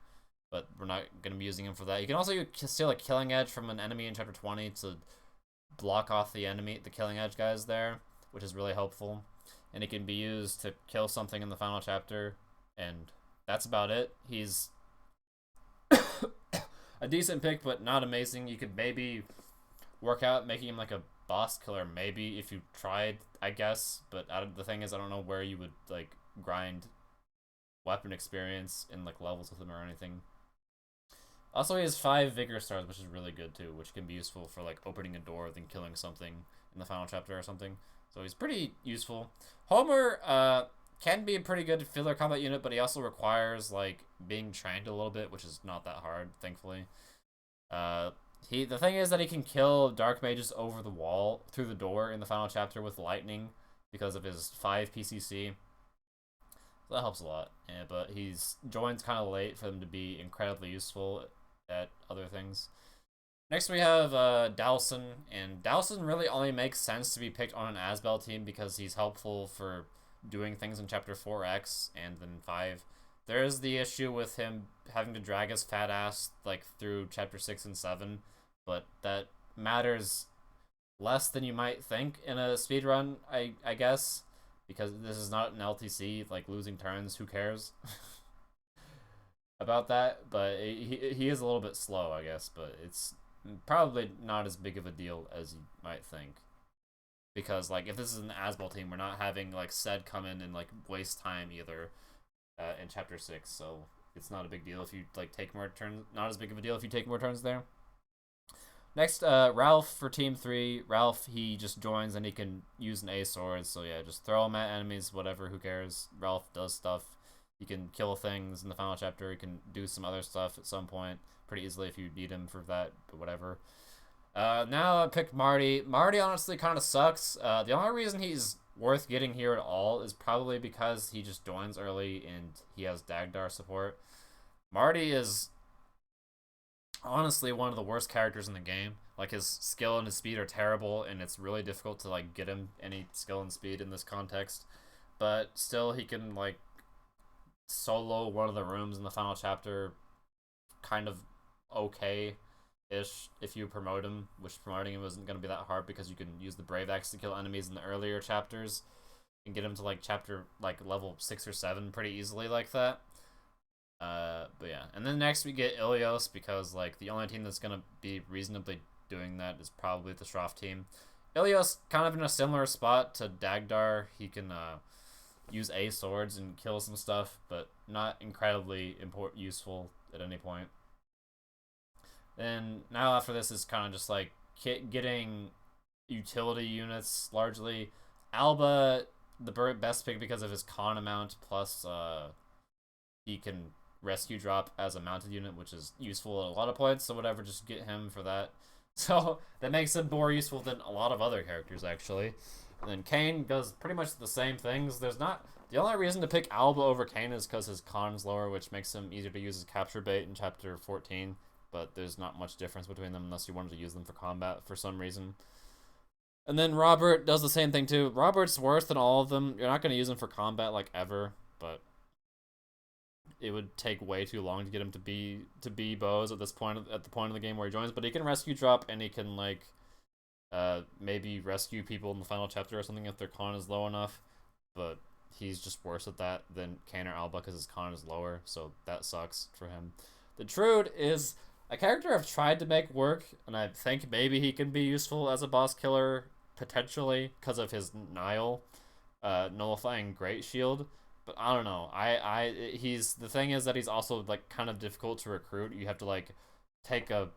but we're not gonna be using him for that. You can also steal a Killing Edge from an enemy in chapter 20 to block off the Killing Edge guys there, which is really helpful, and it can be used to kill something in the final chapter, and that's about it. He's a decent pick, but not amazing. You could maybe work out making him like a boss killer, maybe, if you tried, I guess, but the thing is, I don't know where you would like grind weapon experience in like levels with him or anything. Also, he has 5 Vigor Stars, which is really good too, which can be useful for like opening a door then killing something in the final chapter or something. So he's pretty useful. Homer can be a pretty good filler combat unit, but he also requires like being trained a little bit, which is not that hard, thankfully. The thing is that he can kill Dark Mages over the wall through the door in the final chapter with lightning because of his 5 PCC. So that helps a lot. Yeah, but he's joins kind of late for them to be incredibly useful at other things. Next we have Dowson, and Dowson really only makes sense to be picked on an Asbel team because he's helpful for doing things in chapter 4X and then 5. There is the issue with him having to drag his fat ass like through chapter 6 and 7, but that matters less than you might think in a speedrun, I guess, because this is not an LTC, like losing turns, who cares about that, but he is a little bit slow, I guess, but it's probably not as big of a deal as you might think. Because like if this is an Asbel team, we're not having like Sed come in and like waste time either in chapter 6, so it's not a big deal if you like take more turns. Not as big of a deal if you take more turns there. Next, Ralph for team 3. Ralph, he just joins and he can use an A sword, so yeah, just throw him at enemies, whatever, who cares. Ralph does stuff. He can kill things in the final chapter. He can do some other stuff at some point pretty easily if you need him for that, but whatever. Now I picked Marty. Marty honestly kind of sucks. The only reason he's worth getting here at all is probably because he just joins early and he has Dagdar support. Marty is honestly one of the worst characters in the game. Like his skill and his speed are terrible, and it's really difficult to like get him any skill and speed in this context. But still, he can like solo one of the rooms in the final chapter kind of okay-ish if you promote him, which promoting him isn't going to be that hard because you can use the Brave Axe to kill enemies in the earlier chapters and get him to like chapter like level 6 or 7 pretty easily like that. But yeah, and then next we get Ilios because like the only team that's going to be reasonably doing that is probably the Shroff team. Ilios kind of in a similar spot to Dagdar. He can use A swords and kill some stuff, but not incredibly useful at any point. Then now after this is kind of just like getting utility units largely. Alba, the best pick because of his con amount, plus he can rescue drop as a mounted unit, which is useful at a lot of points, so whatever, just get him for that. So that makes him more useful than a lot of other characters, actually. And then Kane does pretty much the same things. There's not... The only reason to pick Alba over Kane is because his con's lower, which makes him easier to use as capture bait in chapter 14, but there's not much difference between them unless you wanted to use them for combat for some reason. And then Robert does the same thing too. Robert's worse than all of them. You're not going to use him for combat like ever, but it would take way too long to get him to be Bose at the point of the game where he joins. But he can rescue drop and he can like maybe rescue people in the final chapter or something if their con is low enough. but he's just worse at that than Kane or Alba because his con is lower, so that sucks for him. The Trude is a character I've tried to make work, and I think maybe he can be useful as a boss killer potentially because of his Nile nullifying Great Shield. But I don't know. He's the thing is that he's also like kind of difficult to recruit. You have to like take a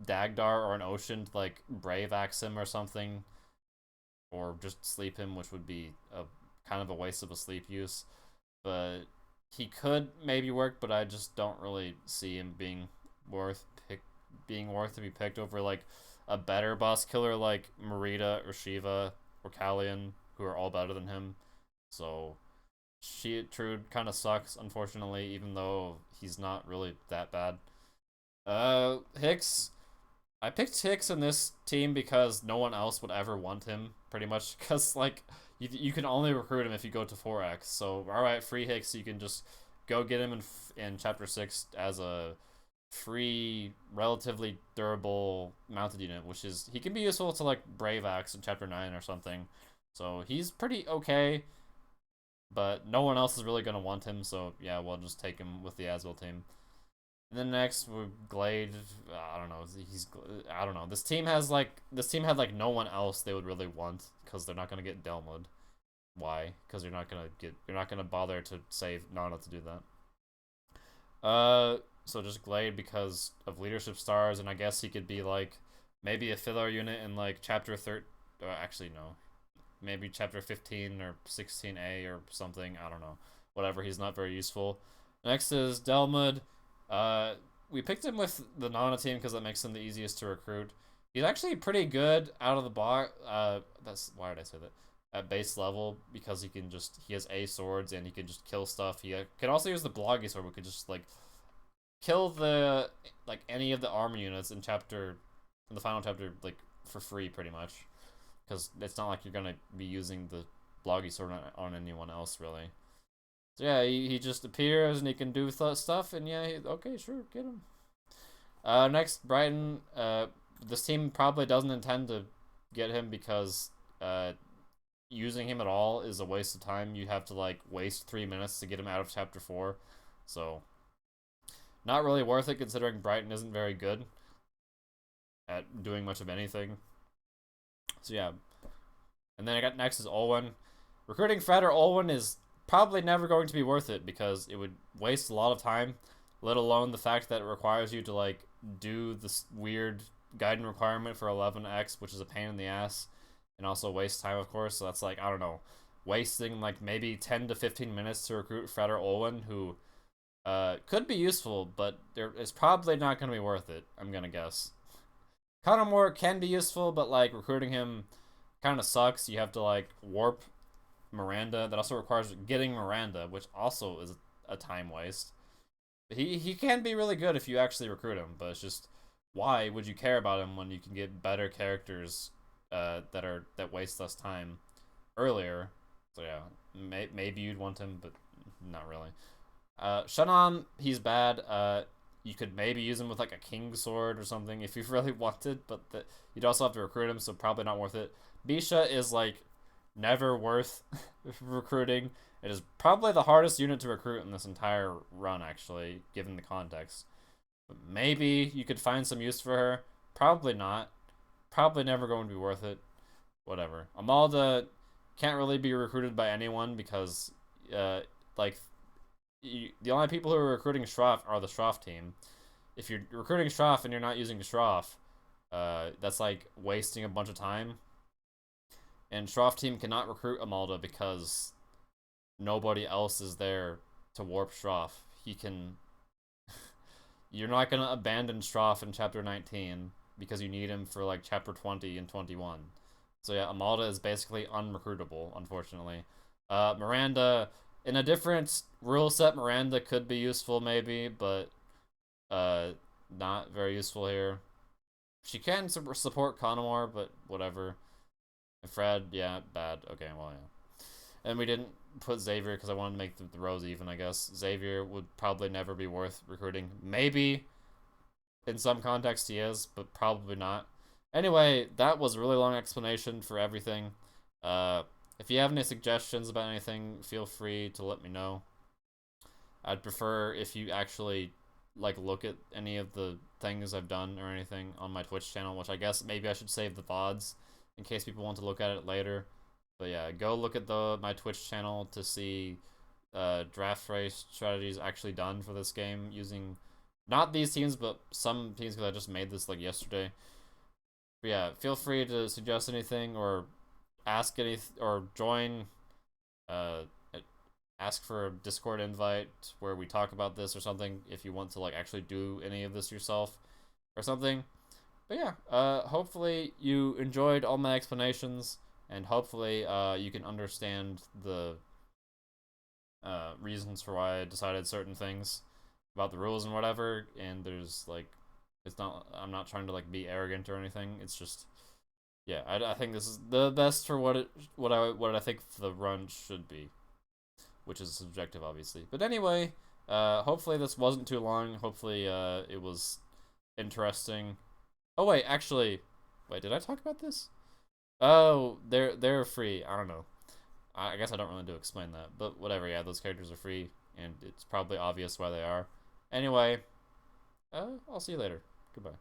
Dagdar or an Ocean to like Brave Axe him or something, or just sleep him, which would be a kind of a waste of a sleep use. But he could maybe work, but I just don't really see him being worth to be picked over like a better boss killer like Marita or Shiva or Kallian, who are all better than him. So Trude kind of sucks, unfortunately, even though he's not really that bad. Hicks. I picked Hicks in this team because no one else would ever want him, pretty much. Because, like, you can only recruit him if you go to 4X. So, alright, free Hicks, you can just go get him in Chapter 6 as a free, relatively durable mounted unit, which is, he can be useful to, like, Brave Axe in Chapter 9 or something. So, he's pretty okay, but no one else is really going to want him, so yeah, we'll just take him with the Aswell team. And then next, we Glade. I don't know. I don't know. This team had like no one else they would really want because they're not gonna get Delmud. Why? Because you're not gonna bother to save Nana to do that. So just Glade because of leadership stars, and I guess he could be like maybe a filler unit in like chapter 13. Actually, no. Maybe chapter 15 or 16A or something. I don't know. Whatever. He's not very useful. Next is Delmud. We picked him with the Nana team because that makes him the easiest to recruit. He's actually pretty good out of the box. That's why did I say that? At base level because he has A swords and he can just kill stuff. He can also use the Bloggy sword, which could just like kill the like any of the armor units in the final chapter like for free pretty much because it's not like you're gonna be using the Bloggy sword on anyone else really. So yeah, he just appears and he can do stuff, and yeah, okay, sure, get him. Next, Brighton. This team probably doesn't intend to get him because using him at all is a waste of time. You have to like waste 3 minutes to get him out of chapter 4, so not really worth it considering Brighton isn't very good at doing much of anything. So yeah, and then I got next is Olwen. Recruiting Fred or Olwen is probably never going to be worth it because it would waste a lot of time, let alone the fact that it requires you to like do this weird guiding requirement for 11x, which is a pain in the ass, and also waste time, of course. So that's like, I don't know, wasting like maybe 10 to 15 minutes to recruit Fred or Olwen, who could be useful, but it's probably not going to be worth it, I'm going to guess. Conor can be useful, but like recruiting him kind of sucks. You have to like warp Miranda. That also requires getting Miranda, which also is a time waste. He can be really good if you actually recruit him, but it's just why would you care about him when you can get better characters that waste less time earlier? So yeah, maybe you'd want him, but not really. Shannon, he's bad. You could maybe use him with like a king sword or something if you really wanted, but you'd also have to recruit him, so probably not worth it. Bisha is like never worth recruiting. It is probably the hardest unit to recruit in this entire run, actually, given the context. But maybe you could find some use for her. Probably not. Probably never going to be worth it. Whatever. Amalda can't really be recruited by anyone because, like, the only people who are recruiting Shroff are the Shroff team. If you're recruiting Shroff and you're not using Shroff, that's like wasting a bunch of time. And Shroff team cannot recruit Amalda because nobody else is there to warp Shroff. He can. You're not gonna abandon Shroff in chapter 19 because you need him for like chapter 20 and 21. So yeah, Amalda is basically unrecruitable, unfortunately. Miranda, in a different rule set, Miranda could be useful maybe, but not very useful here. She can support Conor, but whatever. And Fred, yeah, bad. Okay, well, yeah. And we didn't put Xavier because I wanted to make the rows even, I guess. Xavier would probably never be worth recruiting. Maybe in some context he is, but probably not. Anyway, that was a really long explanation for everything. If you have any suggestions about anything, feel free to let me know. I'd prefer if you actually like look at any of the things I've done or anything on my Twitch channel, which I guess maybe I should save the VODs in case people want to look at it later. But yeah, go look at my Twitch channel to see draft race strategies actually done for this game using not these teams, but some teams because I just made this like yesterday. But yeah, feel free to suggest anything or ask any or join. Uh, ask for a Discord invite where we talk about this or something if you want to like actually do any of this yourself or something. But yeah, hopefully you enjoyed all my explanations and hopefully you can understand the reasons for why I decided certain things about the rules and whatever. And there's like, it's not. I'm not trying to like be arrogant or anything. It's just, yeah. I think this is the best for what I think the run should be, which is subjective, obviously. But anyway, hopefully this wasn't too long. Hopefully, it was interesting. Oh wait, actually, wait, did I talk about this? Oh, they're free. I don't know. I guess I don't really need to explain that, but whatever. Yeah, those characters are free, and it's probably obvious why they are. Anyway, I'll see you later. Goodbye.